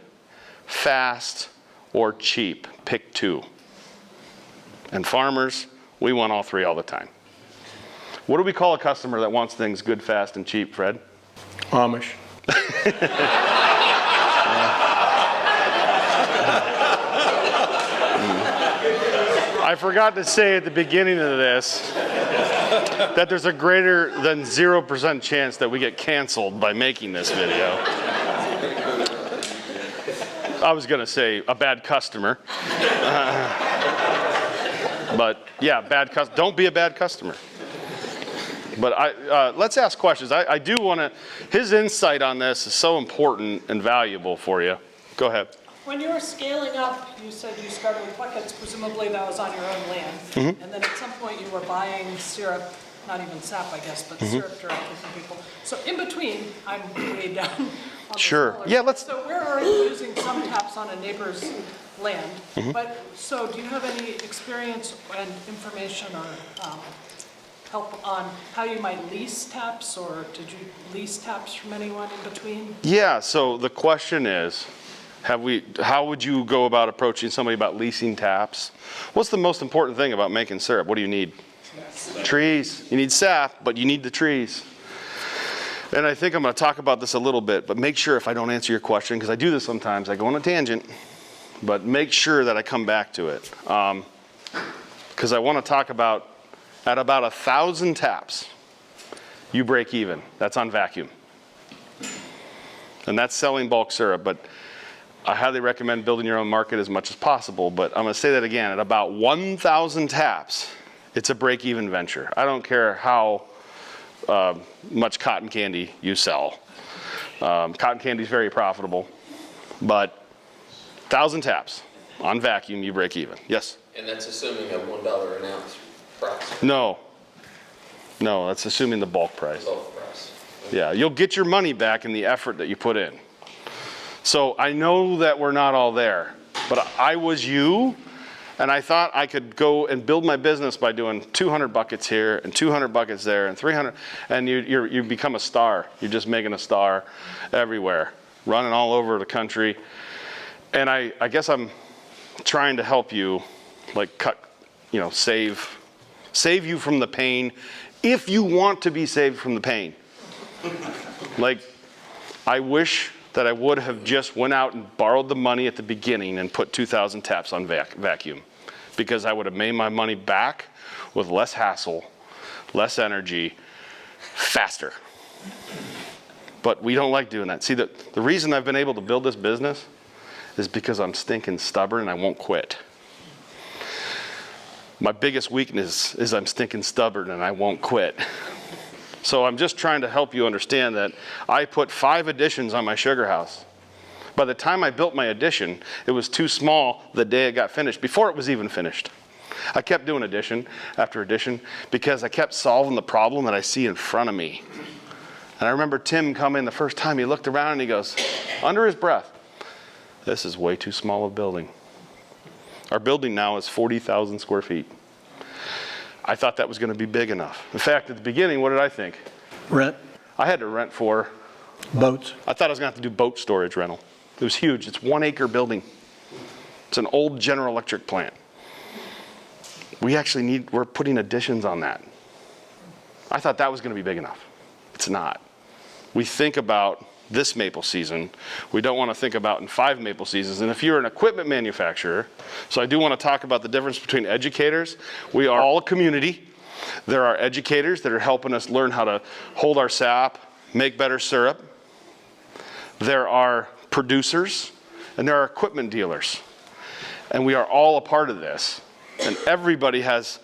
Speaker 1: fast, or cheap. Pick 2. And farmers, we want all 3 all the time. What do we call a customer that wants things good, fast, and cheap, Fred?
Speaker 3: Amish.
Speaker 1: I forgot to say at the beginning of this that there's a greater than 0% chance that we get canceled by making this video. I was going to say a bad customer. But yeah, don't be a bad customer. But let's ask questions. I do want to, his insight on this is so important and valuable for you. Go ahead.
Speaker 8: When you were scaling up, you said you started with buckets, presumably that was on your own land. Mm-hmm. And then at some point you were buying syrup, not even sap, I guess, but syrup directly from people. So in between, I'm way down on the
Speaker 1: Sure. Yeah, let's.
Speaker 8: So we're already using some taps on a neighbor's land. Mm-hmm. But so do you have any experience and information or help on how you might lease taps, or did you lease taps from anyone in between?
Speaker 1: Yeah, so the question is, how would you go about approaching somebody about leasing taps? What's the most important thing about making syrup? What do you need? Trees. You need sap, but you need the trees. And I think I'm going to talk about this a little bit, but make sure if I don't answer your question, because I do this sometimes, I go on a tangent, but make sure that I come back to it. Because I want to talk about, at about 1,000 taps, you break even. That's on vacuum. And that's selling bulk syrup, but I highly recommend building your own market as much as possible, but I'm going to say that again. At about 1,000 taps, it's a break-even venture. I don't care how much cotton candy you sell. Cotton candy is very profitable, but 1,000 taps on vacuum, you break even. Yes?
Speaker 9: And that's assuming a $1 an ounce price.
Speaker 1: No, that's assuming the bulk price.
Speaker 9: Bulk price.
Speaker 1: Yeah, you'll get your money back in the effort that you put in. So I know that we're not all there, but I was you, and I thought I could go and build my business by doing 200 buckets here and 200 buckets there and 300, and you become a star. You're just making a star everywhere, running all over the country. And I guess I'm trying to help you, like save you from the pain, if you want to be saved from the pain. Like, I wish that I would have just went out and borrowed the money at the beginning and put 2,000 taps on vacuum, because I would have made my money back with less hassle, less energy, faster. But we don't like doing that. See, the reason I've been able to build this business is because I'm stinking stubborn and I won't quit. My biggest weakness is I'm stinking stubborn and I won't quit. So I'm just trying to help you understand that I put 5 additions on my sugar house. By the time I built my addition, it was too small the day it got finished, before it was even finished. I kept doing addition after addition because I kept solving the problem that I see in front of me. And I remember Tim coming the first time, he looked around and he goes, under his breath, "This is way too small a building." Our building now is 40,000 square feet. I thought that was going to be big enough. In fact, at the beginning, what did I think?
Speaker 3: Rent,
Speaker 1: I had to rent for,
Speaker 3: boats.
Speaker 1: I thought I was going to have to do boat storage rental. It was huge. It's 1 acre building. It's an old General Electric plant. We're putting additions on that. I thought that was going to be big enough. It's not. We think about this maple season. We don't want to think about in 5 maple seasons. And if you're an equipment manufacturer, so I do want to talk about the difference between educators. We are all a community. There are educators that are helping us learn how to hold our sap, make better syrup. There are producers, and there are equipment dealers. And we are all a part of this. And everybody has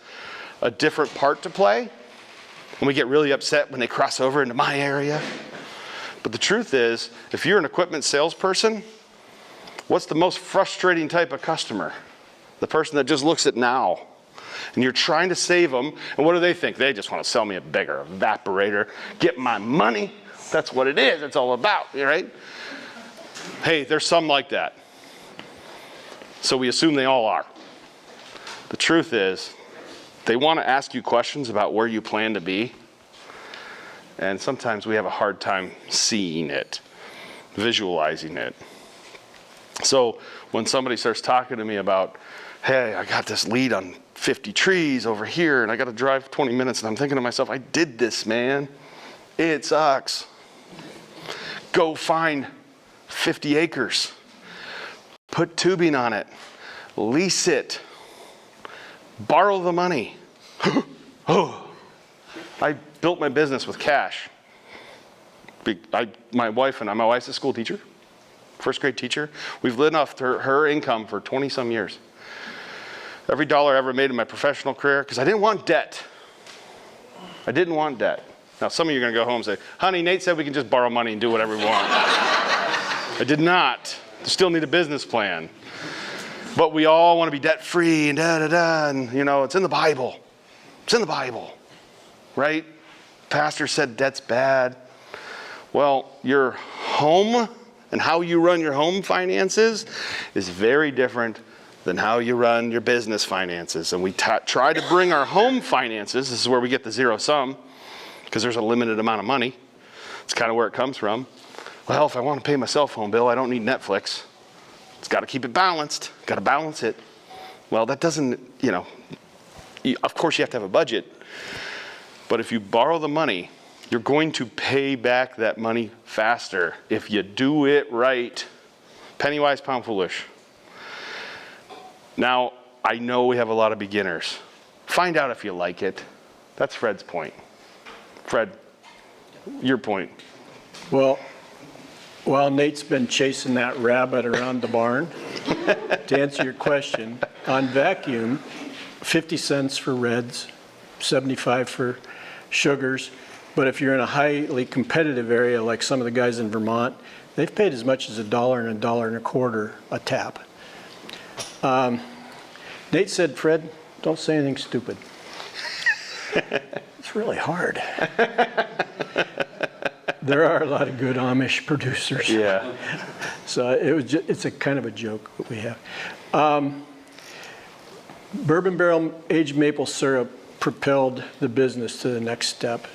Speaker 1: a different part to play. And we get really upset when they cross over into my area. But the truth is, if you're an equipment salesperson, what's the most frustrating type of customer? The person that just looks at now. And you're trying to save them, and what do they think? They just want to sell me a bigger evaporator, get my money. That's what it is. It's all about, right? Hey, there's some like that. So we assume they all are. The truth is, they want to ask you questions about where you plan to be. And sometimes we have a hard time seeing it, visualizing it. So when somebody starts talking to me about, hey, I got this lead on 50 trees over here and I got to drive 20 minutes, and I'm thinking to myself, I did this, man. It sucks. Go find 50 acres. Put tubing on it. Lease it. Borrow the money. Oh, I built my business with cash. My wife's a school teacher, first grade teacher. We've lived off her income for 20 some years. Every dollar I ever made in my professional career, because I didn't want debt. I didn't want debt. Now some of you are going to go home and say, honey, Nate said we can just borrow money and do whatever we want. I did not. I still need a business plan. But we all want to be debt-free and da-da-da, and it's in the Bible. It's in the Bible, right? Pastor said debt's bad. Well, your home and how you run your home finances is very different than how you run your business finances. And we try to bring our home finances, this is where we get the zero sum, because there's a limited amount of money. It's kind of where it comes from. Well, if I want to pay my cell phone bill, I don't need Netflix. It's got to keep it balanced. Got to balance it. Well, that doesn't, of course you have to have a budget. But if you borrow the money, you're going to pay back that money faster if you do it right. Penny wise, pound foolish. Now, I know we have a lot of beginners. Find out if you like it. That's Fred's point. Fred, your point.
Speaker 3: Well, while Nate's been chasing that rabbit around the barn, to answer your question, on vacuum, 50 cents for reds, 75 for sugars. But if you're in a highly competitive area like some of the guys in Vermont, they've paid as much as $1 and $1.25 a tap. Nate said, Fred, don't say anything stupid. It's really hard. There are a lot of good Amish producers.
Speaker 1: Yeah.
Speaker 3: So it's a kind of a joke that we have. Bourbon barrel aged maple syrup propelled the business to the next step.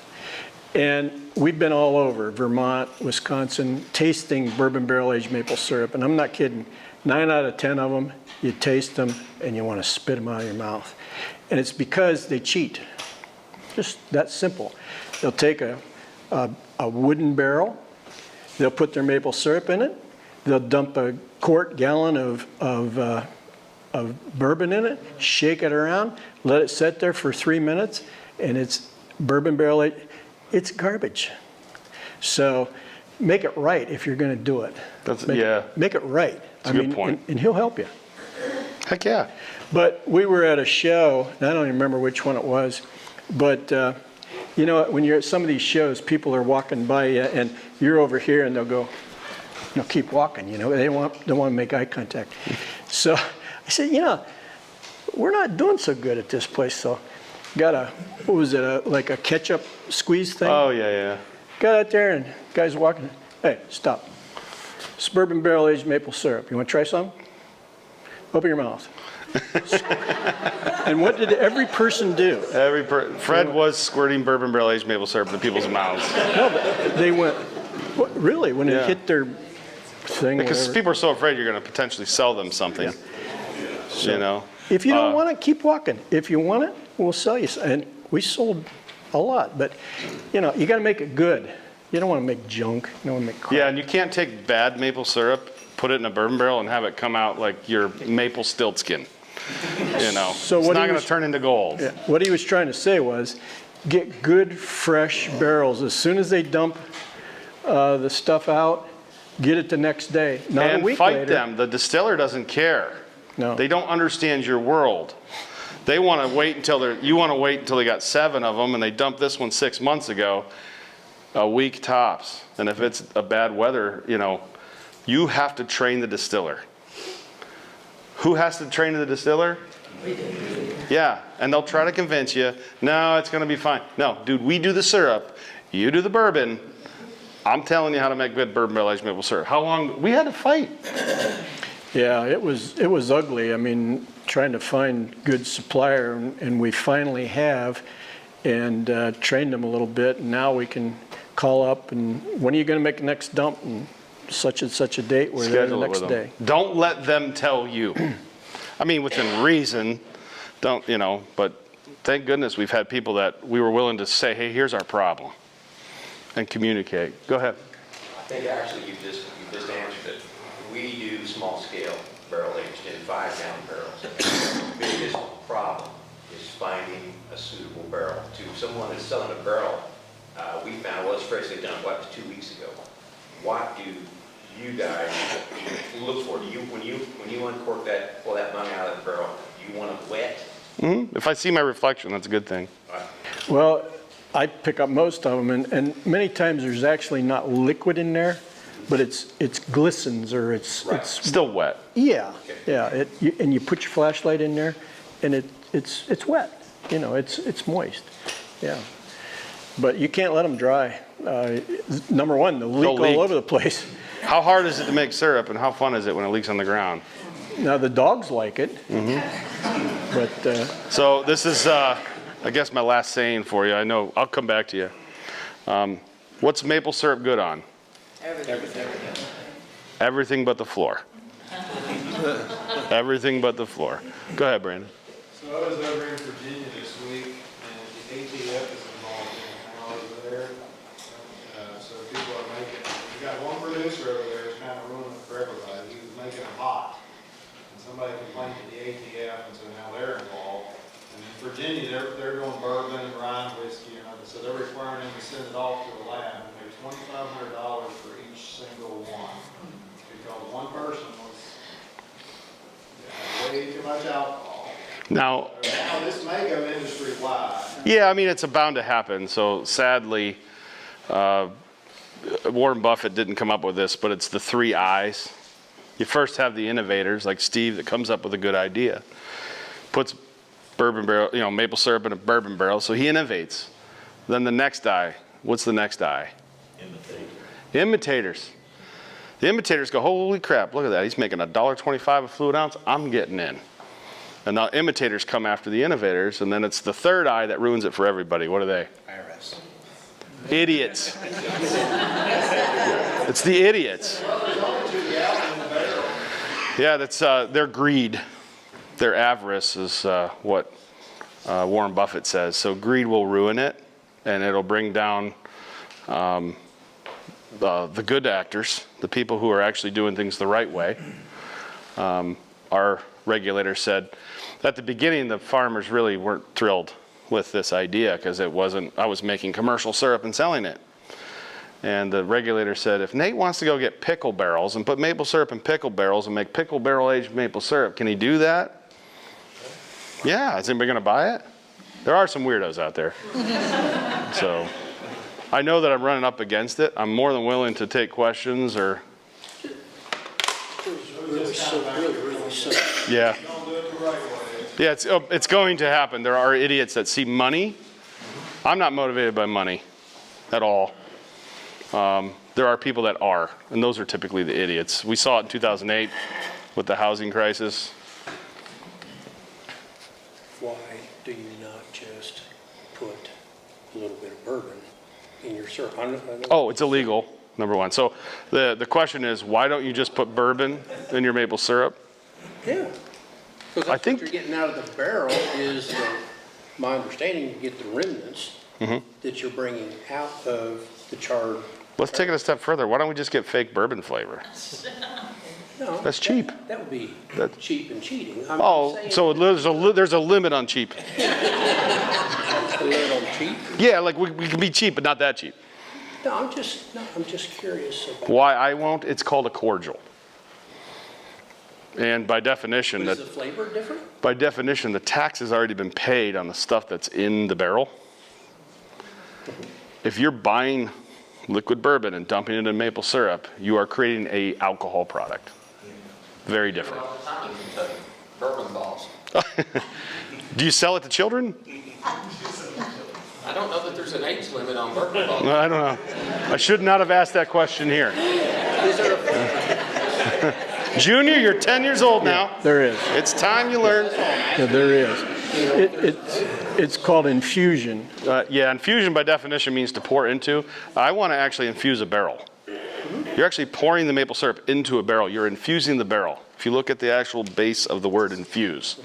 Speaker 3: And we've been all over Vermont, Wisconsin, tasting bourbon barrel aged maple syrup. And I'm not kidding. 9 out of 10 of them, you taste them and you want to spit them out of your mouth. And it's because they cheat. Just that simple. They'll take a wooden barrel, they'll put their maple syrup in it, they'll dump a gallon of bourbon in it, shake it around, let it sit there for 3 minutes, and it's bourbon barrel aged. It's garbage. So make it right if you're going to do it. Make it right.
Speaker 1: That's a good point.
Speaker 3: And he'll help you.
Speaker 1: Heck yeah.
Speaker 3: But we were at a show, and I don't even remember which one it was, but you know, when you're at some of these shows, people are walking by you, and you're over here, and they'll go, keep walking, they don't want to make eye contact. So I said, we're not doing so good at this place, so got like a ketchup squeeze thing?
Speaker 1: Oh, yeah.
Speaker 3: Got out there, and guy's walking, hey, stop. It's bourbon barrel aged maple syrup. You want to try some? Open your mouth. And what did every person do?
Speaker 1: Fred was squirting bourbon barrel aged maple syrup into people's mouths.
Speaker 3: No, but they went, what, really? When it hit their thing?
Speaker 1: Because
Speaker 3: whatever.
Speaker 1: people are so afraid you're going to potentially sell them something.
Speaker 3: If you don't want it, keep walking. If you want it, we'll sell you. And we sold a lot, but you got to make it good. You don't want to make junk. You don't want to make crap.
Speaker 1: Yeah, and you can't take bad maple syrup, put it in a bourbon barrel, and have it come out like your maple stiltskin.
Speaker 3: So
Speaker 1: it's
Speaker 3: what
Speaker 1: not
Speaker 3: he
Speaker 1: going
Speaker 3: was-
Speaker 1: to turn into gold.
Speaker 3: Yeah, what he was trying to say was, get good, fresh barrels. As soon as they dump the stuff out, get it the next day. Not
Speaker 1: And
Speaker 3: a week
Speaker 1: fight
Speaker 3: later.
Speaker 1: them. The distiller doesn't care.
Speaker 3: No.
Speaker 1: They don't understand your world. They want to wait until you want to wait until they got 7 of them, and they dumped this one 6 months ago. A week tops. And if it's a bad weather, you have to train the distiller. Who has to train the distiller? We do. Yeah, and they'll try to convince you, no, it's going to be fine. No, dude, we do the syrup. You do the bourbon. I'm telling you how to make good bourbon barrel aged maple syrup. How long? We had to fight.
Speaker 3: Yeah, it was ugly. I mean, trying to find good supplier, and we finally have, and trained them a little bit. And now we can call up, and when are you going to make the next dump? And such and such a date. We're there the
Speaker 1: Schedule it
Speaker 3: next
Speaker 1: with
Speaker 3: day.
Speaker 1: them. Don't let them tell you. I mean, within reason. Don't, but thank goodness we've had people that we were willing to say, hey, here's our problem, and communicate. Go ahead.
Speaker 10: I think actually you just answered it. We do small scale barrel aged in 5-gallon barrels. The biggest problem is finding a suitable barrel. To someone that's selling a barrel, we found, it's freshly done, 2 weeks ago. What do you guys look for? When you uncork that, pull that bung out of the barrel, do you want it wet?
Speaker 1: Mm-hmm. If I see my reflection, that's a good thing.
Speaker 3: Well, I pick up most of them, and many times there's actually not liquid in there, but it's glistens or it's
Speaker 1: Still wet.
Speaker 3: yeah, yeah. And you put your flashlight in there, and it's wet. It's moist. Yeah, but you can't let them dry. Number one, they'll leak all over the place.
Speaker 1: How hard is it to make syrup, and how fun is it when it leaks on the ground?
Speaker 3: Now the dogs like it, but
Speaker 1: So this is, I guess, my last saying for you. I know I'll come back to you. What's maple syrup good on?
Speaker 7: Everything.
Speaker 1: Everything but the floor. Everything but the floor. Go ahead, Brandon.
Speaker 11: So I was over in Virginia this week, and the ATF is involved in how over there. So people are making, we got one producer over there who's kind of ruining it for everybody. He was making it hot. And somebody complained to the ATF, and so now they're involved. And in Virginia, they're doing bourbon and rye whiskey and other, so they're requiring them to send it off to a lab and pay $2,500 for each single one. Because one person was way too much alcohol.
Speaker 1: Now,
Speaker 11: Now this may go industry wide.
Speaker 1: yeah, I mean, it's bound to happen. So sadly, Warren Buffett didn't come up with this, but it's the 3 I's. You first have the innovators like Steve that comes up with a good idea, puts bourbon barrel, maple syrup in a bourbon barrel, so he innovates. Then the next I, what's the next I? Imitators. The imitators go, holy crap, look at that. He's making $1.25 a fluid ounce. I'm getting in. And the imitators come after the innovators, and then it's the third I that ruins it for everybody. What are they?
Speaker 10: IRS.
Speaker 1: Idiots. It's the idiots. Yeah, that's their greed. Their avarice is what Warren Buffett says. So greed will ruin it, and it'll bring down the good actors, the people who are actually doing things the right way. Our regulator said at the beginning the farmers really weren't thrilled with this idea because I was making commercial syrup and selling it. And the regulator said, if Nate wants to go get pickle barrels and put maple syrup in pickle barrels and make pickle barrel aged maple syrup, can he do that? Yeah, is anybody gonna buy it? There are some weirdos out there. So I know that I'm running up against it. I'm more than willing to take questions or.
Speaker 4: Really simple.
Speaker 1: Yeah.
Speaker 11: Don't do it the right way.
Speaker 1: Yeah, it's going to happen. There are idiots that see money. I'm not motivated by money at all. There are people that are, and those are typically the idiots. We saw it in 2008 with the housing crisis.
Speaker 12: Why do you not just put a little bit of bourbon in your syrup?
Speaker 1: Oh, it's illegal, number one. So the question is, why don't you just put bourbon in your maple syrup?
Speaker 12: Yeah. Because
Speaker 1: I think
Speaker 12: what you're getting out of the barrel is, my understanding, you get the remnants that you're bringing out of the charred.
Speaker 1: Let's take it a step further. Why don't we just get fake bourbon flavor?
Speaker 12: No,
Speaker 1: That's cheap.
Speaker 12: That would be
Speaker 1: That-
Speaker 12: cheap and cheating. I'm
Speaker 1: Oh,
Speaker 12: saying
Speaker 1: so there's a limit on cheap.
Speaker 12: a little cheap.
Speaker 1: Yeah, like we can be cheap, but not that cheap.
Speaker 12: No, I'm just curious about.
Speaker 1: Why I won't? It's called a cordial. And by definition,
Speaker 12: Is the flavor different?
Speaker 1: by definition, the tax has already been paid on the stuff that's in the barrel. If you're buying liquid bourbon and dumping it in maple syrup, you are creating a alcohol product. Very different.
Speaker 9: All the time in Kentucky, bourbon balls.
Speaker 1: Do you sell it to children?
Speaker 9: I don't know that there's an age limit on bourbon balls.
Speaker 1: I don't know. I should not have asked that question here. Junior, you're 10 years old now.
Speaker 3: There is.
Speaker 1: It's time you learn.
Speaker 3: Yeah, there is. It's called infusion.
Speaker 1: Yeah, infusion by definition means to pour into. I want to actually infuse a barrel. You're actually pouring the maple syrup into a barrel. You're infusing the barrel. If you look at the actual base of the word infuse.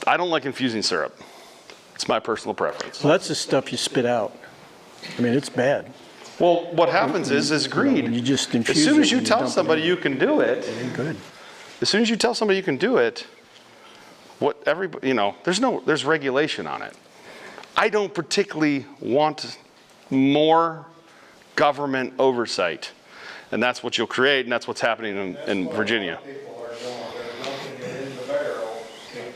Speaker 1: I don't like infusing syrup. It's my personal preference.
Speaker 3: Well, that's the stuff you spit out. I mean, it's bad.
Speaker 1: Well, what happens is greed.
Speaker 3: You just infuse
Speaker 1: As soon as
Speaker 3: it
Speaker 1: you
Speaker 3: and
Speaker 1: tell
Speaker 3: dump it
Speaker 1: somebody
Speaker 3: in.
Speaker 1: you can do it,
Speaker 3: It ain't good.
Speaker 1: as soon as you tell somebody you can do it, what everybody, there's regulation on it. I don't particularly want more government oversight. And that's what you'll create, and that's what's happening in Virginia.
Speaker 11: People are doing, they're dumping it in the barrel.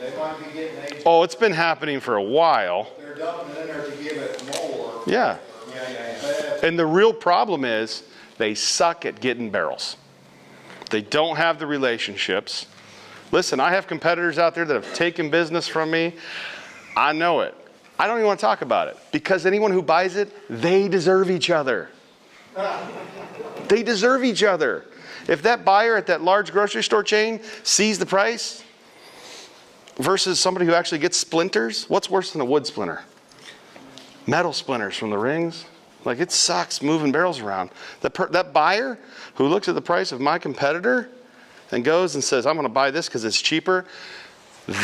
Speaker 11: They might be getting aged,
Speaker 1: Oh, it's been happening for a while.
Speaker 11: they're dumping it in there to give it more.
Speaker 1: Yeah.
Speaker 11: Yeah.
Speaker 1: And the real problem is they suck at getting barrels. They don't have the relationships. Listen, I have competitors out there that have taken business from me. I know it. I don't even want to talk about it because anyone who buys it, they deserve each other. They deserve each other. If that buyer at that large grocery store chain sees the price versus somebody who actually gets splinters, what's worse than a wood splinter? Metal splinters from the rings. Like, it sucks moving barrels around. That buyer who looks at the price of my competitor and goes and says, I'm going to buy this because it's cheaper,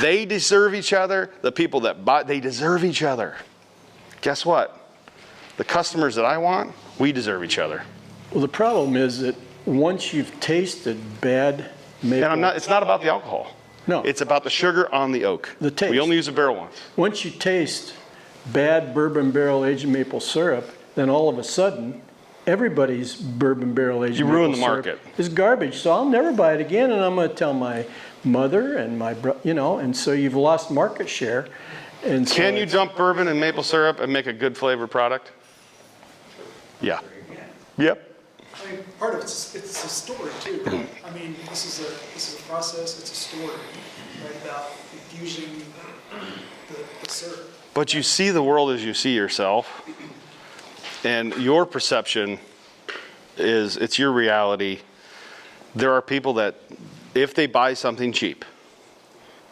Speaker 1: they deserve each other. The people that buy, they deserve each other. Guess what? The customers that I want, we deserve each other.
Speaker 3: Well, the problem is that once you've tasted bad maple.
Speaker 1: And it's not about the alcohol.
Speaker 3: No.
Speaker 1: It's about the sugar on the oak.
Speaker 3: The taste.
Speaker 1: We only use a barrel once.
Speaker 3: Once you taste bad bourbon barrel aged maple syrup, then all of a sudden, everybody's bourbon barrel aged
Speaker 1: You
Speaker 3: maple
Speaker 1: ruin the
Speaker 3: syrup
Speaker 1: market.
Speaker 3: is garbage. So I'll never buy it again, and I'm going to tell my mother and my and so you've lost market share. And so
Speaker 1: Can you dump bourbon and maple syrup and make a good flavored product? Yeah. Yep.
Speaker 13: I mean, part of it's a story too. I mean, this is a process. It's a story, right? About infusing the syrup.
Speaker 1: But you see the world as you see yourself, and your perception is it's your reality. There are people that, if they buy something cheap,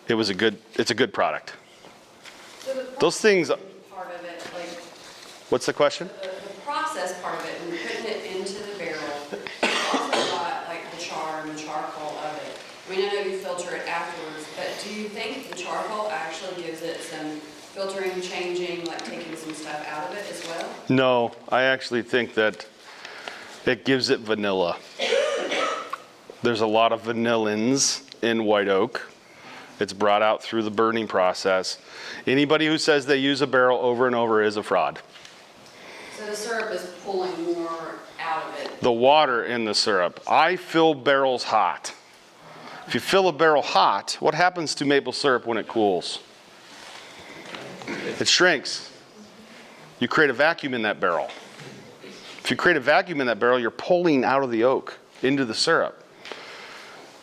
Speaker 1: it's a good product.
Speaker 7: So the
Speaker 1: Those things.
Speaker 7: part of it, like
Speaker 1: What's the question?
Speaker 7: the process part of it, when you're putting it into the barrel, you also got like the char and the charcoal of it. I mean, I know you filter it afterwards, but do you think the charcoal actually gives it some filtering, changing, like taking some stuff out of it as well?
Speaker 1: No, I actually think that it gives it vanilla. There's a lot of vanillins in white oak. It's brought out through the burning process. Anybody who says they use a barrel over and over is a fraud.
Speaker 7: So So the syrup is pulling more out of it.
Speaker 1: The water in the syrup. I fill barrels hot. If you fill a barrel hot, what happens to maple syrup when it cools? It shrinks. You create a vacuum in that barrel. If you create a vacuum in that barrel, you're pulling out of the oak into the syrup.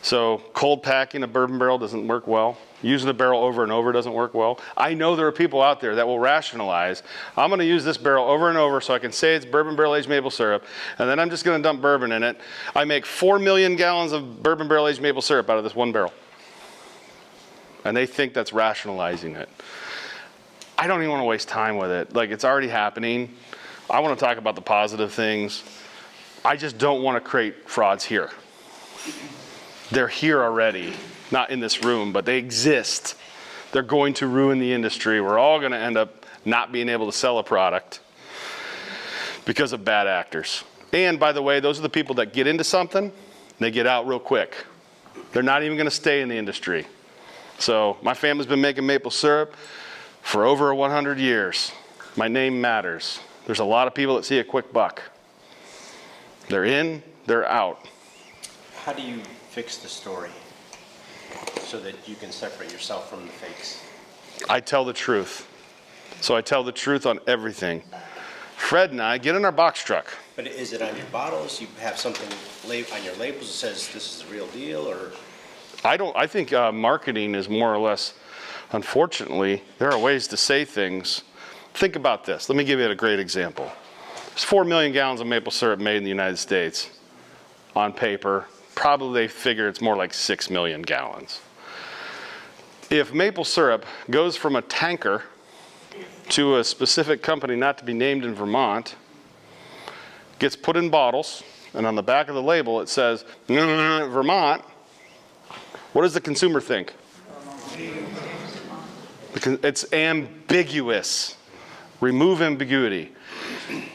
Speaker 1: So cold packing a bourbon barrel doesn't work well. Using the barrel over and over doesn't work well. I know there are people out there that will rationalize, I'm going to use this barrel over and over so I can say it's bourbon barrel aged maple syrup, and then I'm just going to dump bourbon in it. I make 4 million gallons of bourbon barrel aged maple syrup out of this one barrel. And they think that's rationalizing it. I don't even want to waste time with it. Like, it's already happening. I want to talk about the positive things. I just don't want to create frauds here. They're here already. Not in this room, but they exist. They're going to ruin the industry. We're all going to end up not being able to sell a product because of bad actors. And by the way, those are the people that get into something, they get out real quick. They're not even going to stay in the industry. So my family's been making maple syrup for over 100 years. My name matters. There's a lot of people that see a quick buck. They're in, they're out.
Speaker 14: How do you fix the story so that you can separate yourself from the fakes?
Speaker 1: I tell the truth. So I tell the truth on everything. Fred and I get in our box truck.
Speaker 14: But is it on your bottles? You have something on your labels that says this is the real deal, or?
Speaker 1: I think marketing is more or less, unfortunately, there are ways to say things. Think about this. Let me give you a great example. There's 4 million gallons of maple syrup made in the United States on paper. Probably they figure it's more like 6 million gallons. If maple syrup goes from a tanker to a specific company not to be named in Vermont, gets put in bottles, and on the back of the label it says, Vermont, what does the consumer think? It's ambiguous. Remove ambiguity.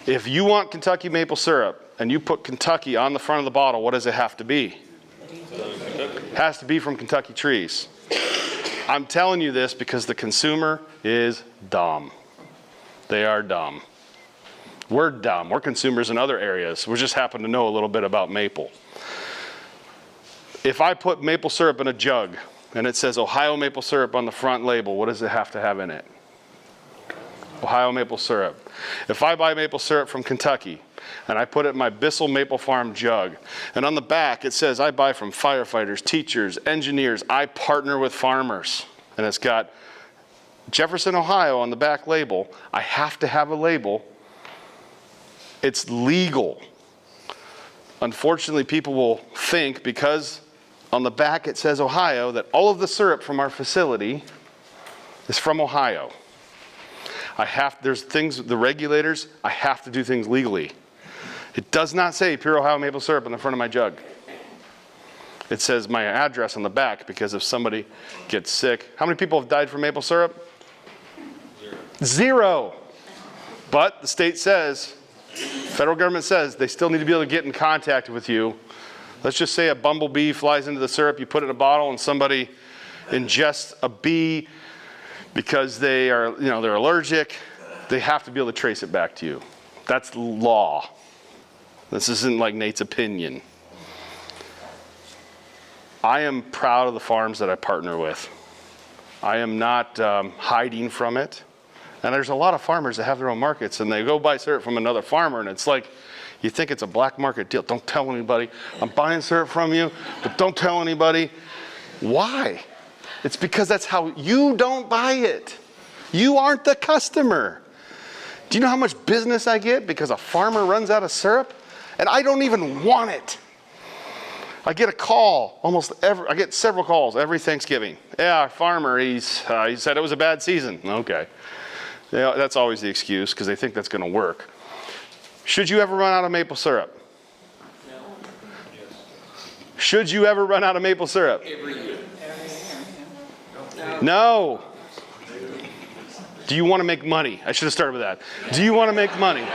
Speaker 1: If you want Kentucky maple syrup and you put Kentucky on the front of the bottle, what does it have to be? It has to be from Kentucky trees. I'm telling you this because the consumer is dumb. They are dumb. We're dumb. We're consumers in other areas. We just happen to know a little bit about maple. If I put maple syrup in a jug and it says Ohio maple syrup on the front label, what does it have to have in it? Ohio maple syrup. If I buy maple syrup from Kentucky and I put it in my Bissell Maple Farm jug, and on the back it says I buy from firefighters, teachers, engineers, I partner with farmers, and it's got Jefferson, Ohio on the back label, I have to have a label. It's legal. Unfortunately, people will think because on the back it says Ohio that all of the syrup from our facility is from Ohio. There's things, the regulators, I have to do things legally. It does not say pure Ohio maple syrup on the front of my jug. It says my address on the back because if somebody gets sick. How many people have died from maple syrup? Zero. But the state says, federal government says they still need to be able to get in contact with you. Let's just say a bumblebee flies into the syrup, you put it in a bottle and somebody ingests a bee because they're allergic, they have to be able to trace it back to you. That's law. This isn't like Nate's opinion. I am proud of the farms that I partner with. I am not hiding from it. And there's a lot of farmers that have their own markets and they go buy syrup from another farmer and it's like, you think it's a black market deal. Don't tell anybody. I'm buying syrup from you, but don't tell anybody. Why? It's because that's how you don't buy it. You aren't the customer. Do you know how much business I get because a farmer runs out of syrup? And I don't even want it. I get a call I get several calls every Thanksgiving. Yeah, our farmer, he said it was a bad season. Okay. Yeah, that's always the excuse because they think that's going to work. Should you ever run out of maple syrup?
Speaker 9: No.
Speaker 1: Should you ever run out of maple syrup?
Speaker 9: Every year.
Speaker 1: No. Do you want to make money? I should have started with that. Do you want to make money?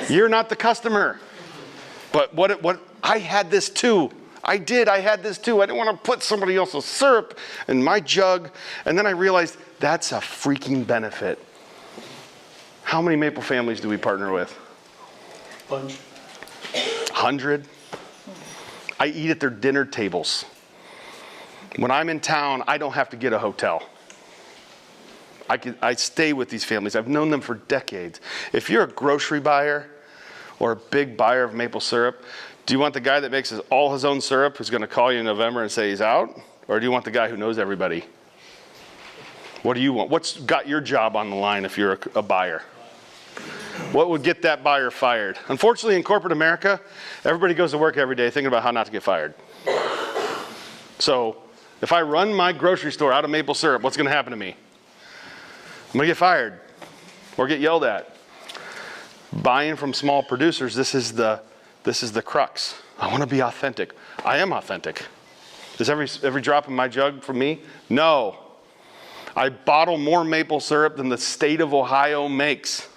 Speaker 1: You're not the customer. But what I had this too. I had this too. I didn't want to put somebody else's syrup in my jug. And then I realized that's a freaking benefit. How many maple families do we partner with?
Speaker 12: Bunch.
Speaker 1: 100? I eat at their dinner tables. When I'm in town, I don't have to get a hotel. I stay with these families. I've known them for decades. If you're a grocery buyer or a big buyer of maple syrup, do you want the guy that makes all his own syrup who's going to call you in November and say he's out? Or do you want the guy who knows everybody? What do you want? What's got your job on the line if you're a buyer? What would get that buyer fired? Unfortunately, in corporate America, everybody goes to work every day thinking about how not to get fired. So if I run my grocery store out of maple syrup, what's going to happen to me? I'm going to get fired or get yelled at. Buying from small producers, this is the crux. I want to be authentic. I am authentic. Is every drop in my jug from me? No. I bottle more maple syrup than the state of Ohio makes.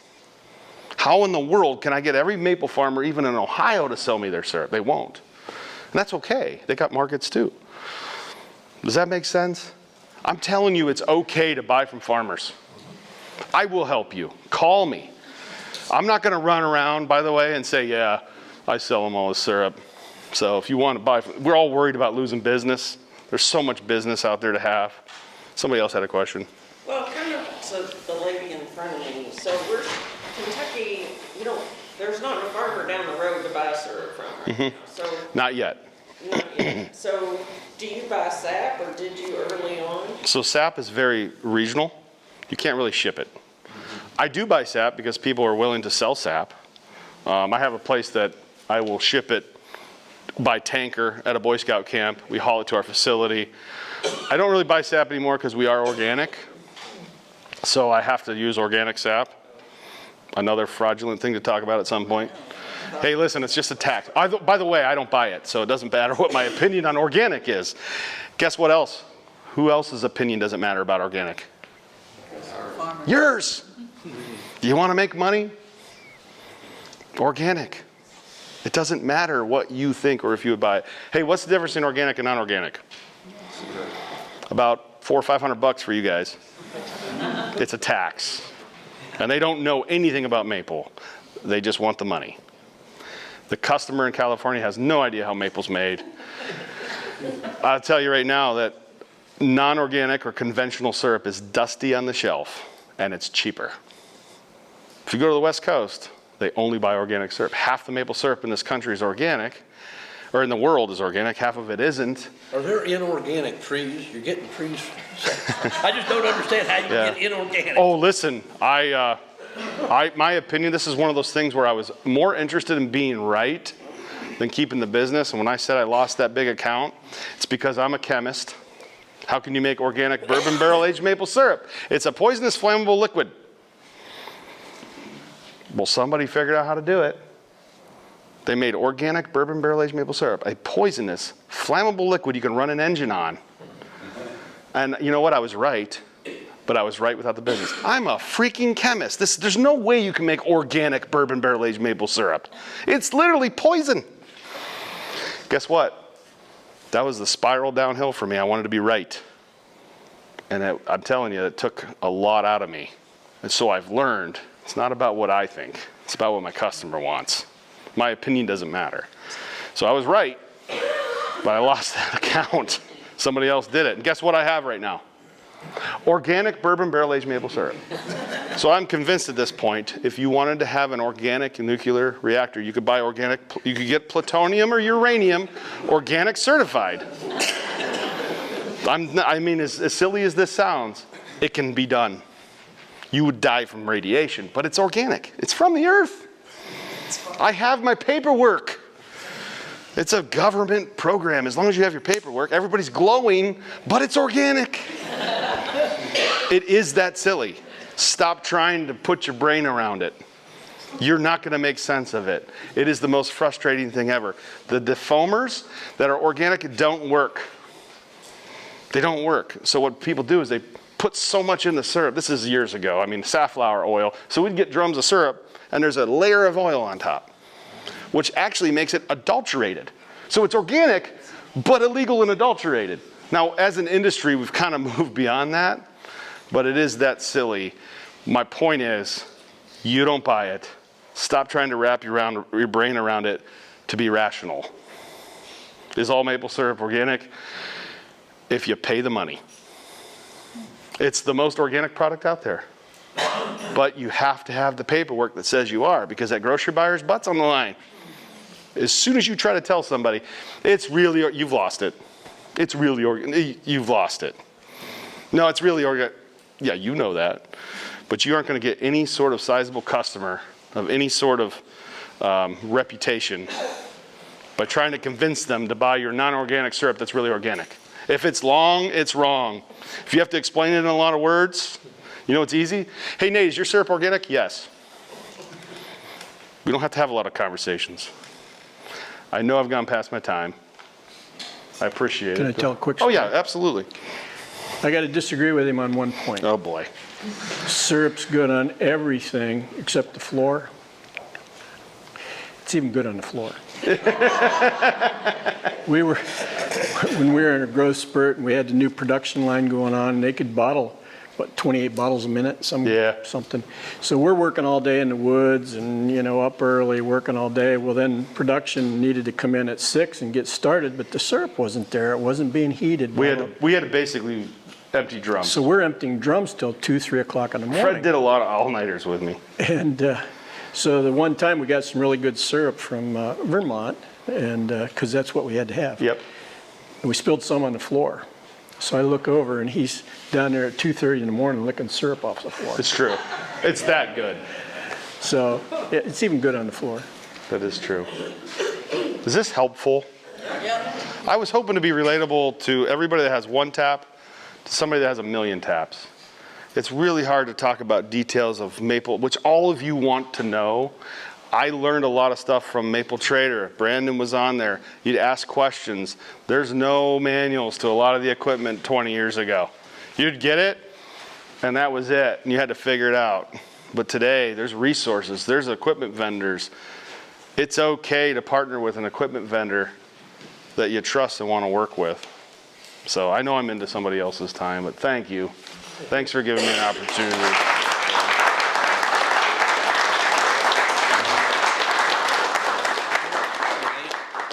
Speaker 1: How in the world can I get every maple farmer, even in Ohio, to sell me their syrup? They won't. And that's okay. They got markets too. Does that make sense? I'm telling you, it's okay to buy from farmers. I will help you. Call me. I'm not going to run around, by the way, and say, yeah, I sell them all this syrup. So if you want to buy, we're all worried about losing business. There's so much business out there to have. Somebody else had a question.
Speaker 15: Well, kind of, so the lady in front of me, so we're, Kentucky, there's not a farmer down the road to buy syrup from right now, so.
Speaker 1: Not yet.
Speaker 15: Not yet. So do you buy sap, or did you early on?
Speaker 1: So sap is very regional. You can't really ship it. I do buy sap because people are willing to sell sap. I have a place that I will ship it by tanker at a Boy Scout camp. We haul it to our facility. I don't really buy sap anymore because we are organic. So I have to use organic sap. Another fraudulent thing to talk about at some point. Hey, listen, it's just a tax. By the way, I don't buy it, so it doesn't matter what my opinion on organic is. Guess what else? Who else's opinion doesn't matter about organic? Yours. You want to make money? Organic. It doesn't matter what you think or if you would buy it. Hey, what's the difference in organic and non-organic? About $400 or $500 for you guys. It's a tax. And they don't know anything about maple. They just want the money. The customer in California has no idea how maple's made. I'll tell you right now that non-organic or conventional syrup is dusty on the shelf, and it's cheaper. If you go to the West Coast, they only buy organic syrup. Half the maple syrup in this country is organic, or in the world is organic, half of it isn't.
Speaker 4: Are there inorganic trees? You're getting trees. I just don't understand how you get inorganic.
Speaker 1: Oh, listen, my opinion, this is one of those things where I was more interested in being right than keeping the business. And when I said I lost that big account, it's because I'm a chemist. How can you make organic bourbon barrel-aged maple syrup? It's a poisonous flammable liquid. Well, somebody figured out how to do it. They made organic bourbon barrel-aged maple syrup, a poisonous flammable liquid you can run an engine on. And you know what? I was right, but I was right without the business. I'm a freaking chemist. There's no way you can make organic bourbon barrel-aged maple syrup. It's literally poison. Guess what? That was the spiral downhill for me. I wanted to be right. And I'm telling you, it took a lot out of me. And so I've learned it's not about what I think. It's about what my customer wants. My opinion doesn't matter. So I was right, but I lost that account. Somebody else did it. And guess what I have right now? Organic bourbon barrel-aged maple syrup. So I'm convinced at this point, if you wanted to have an organic nuclear reactor, you could buy organic, you could get plutonium or uranium organic certified. I mean, as silly as this sounds, it can be done. You would die from radiation, but it's organic. It's from the earth. I have my paperwork. It's a government program. As long as you have your paperwork, everybody's glowing, but it's organic. It is that silly. Stop trying to put your brain around it. You're not going to make sense of it. It is the most frustrating thing ever. The defoamers that are organic don't work. They don't work. So what people do is they put so much in the syrup. This is years ago. I mean, safflower oil. So we'd get drums of syrup, and there's a layer of oil on top, which actually makes it adulterated. So it's organic, but illegal and adulterated. Now, as an industry, we've kind of moved beyond that, but it is that silly. My point is, You don't buy it. Stop trying to wrap your brain around it to be rational. Is all maple syrup organic? If you pay the money. It's the most organic product out there. But you have to have the paperwork that says you are, because that grocery buyer's butt's on the line. As soon as you try to tell somebody, it's really, you've lost it. It's really organic, you've lost it. No, it's really organic. Yeah, you know that. But you aren't going to get any sort of sizable customer of any sort of reputation by trying to convince them to buy your non-organic syrup that's really organic. If it's long, it's wrong. If you have to explain it in a lot of words, you know it's easy? Hey, Nate, is your syrup organic? Yes. We don't have to have a lot of conversations. I know I've gone past my time. I appreciate it.
Speaker 3: Can I tell a quick
Speaker 1: Oh,
Speaker 3: story?
Speaker 1: yeah, absolutely.
Speaker 3: I got to disagree with him on one point.
Speaker 1: Oh, boy.
Speaker 3: Syrup's good on everything except the floor. It's even good on the floor. When we were in a growth spurt and we had the new production line going on, they could bottle, 28 bottles a minute, something. So we're working all day in the woods and, up early, working all day. Well, then production needed to come in at 6 and get started, but the syrup wasn't there. It wasn't being heated.
Speaker 1: We had to basically empty drums.
Speaker 3: So we're emptying drums till 2, 3 o'clock in the morning.
Speaker 1: Fred did a lot of all-nighters with me.
Speaker 3: And so the one time we got some really good syrup from Vermont, and because that's what we had to have.
Speaker 1: Yep.
Speaker 3: And we spilled some on the floor. So I look over, and he's down there at 2:30 in the morning licking syrup off the floor.
Speaker 1: It's true. It's that good.
Speaker 3: So it's even good on the floor.
Speaker 1: That is true. Is this helpful?
Speaker 15: Yep.
Speaker 1: I was hoping to be relatable to everybody that has one tap to somebody that has a million taps. It's really hard to talk about details of maple, which all of you want to know. I learned a lot of stuff from Maple Trader. Brandon was on there. You'd ask questions. There's no manuals to a lot of the equipment 20 years ago. You'd get it, and that was it, and you had to figure it out. But today, there's resources. There's equipment vendors. It's okay to partner with an equipment vendor that you trust and want to work with. So I know I'm into somebody else's time, but thank you. Thanks for giving me an opportunity.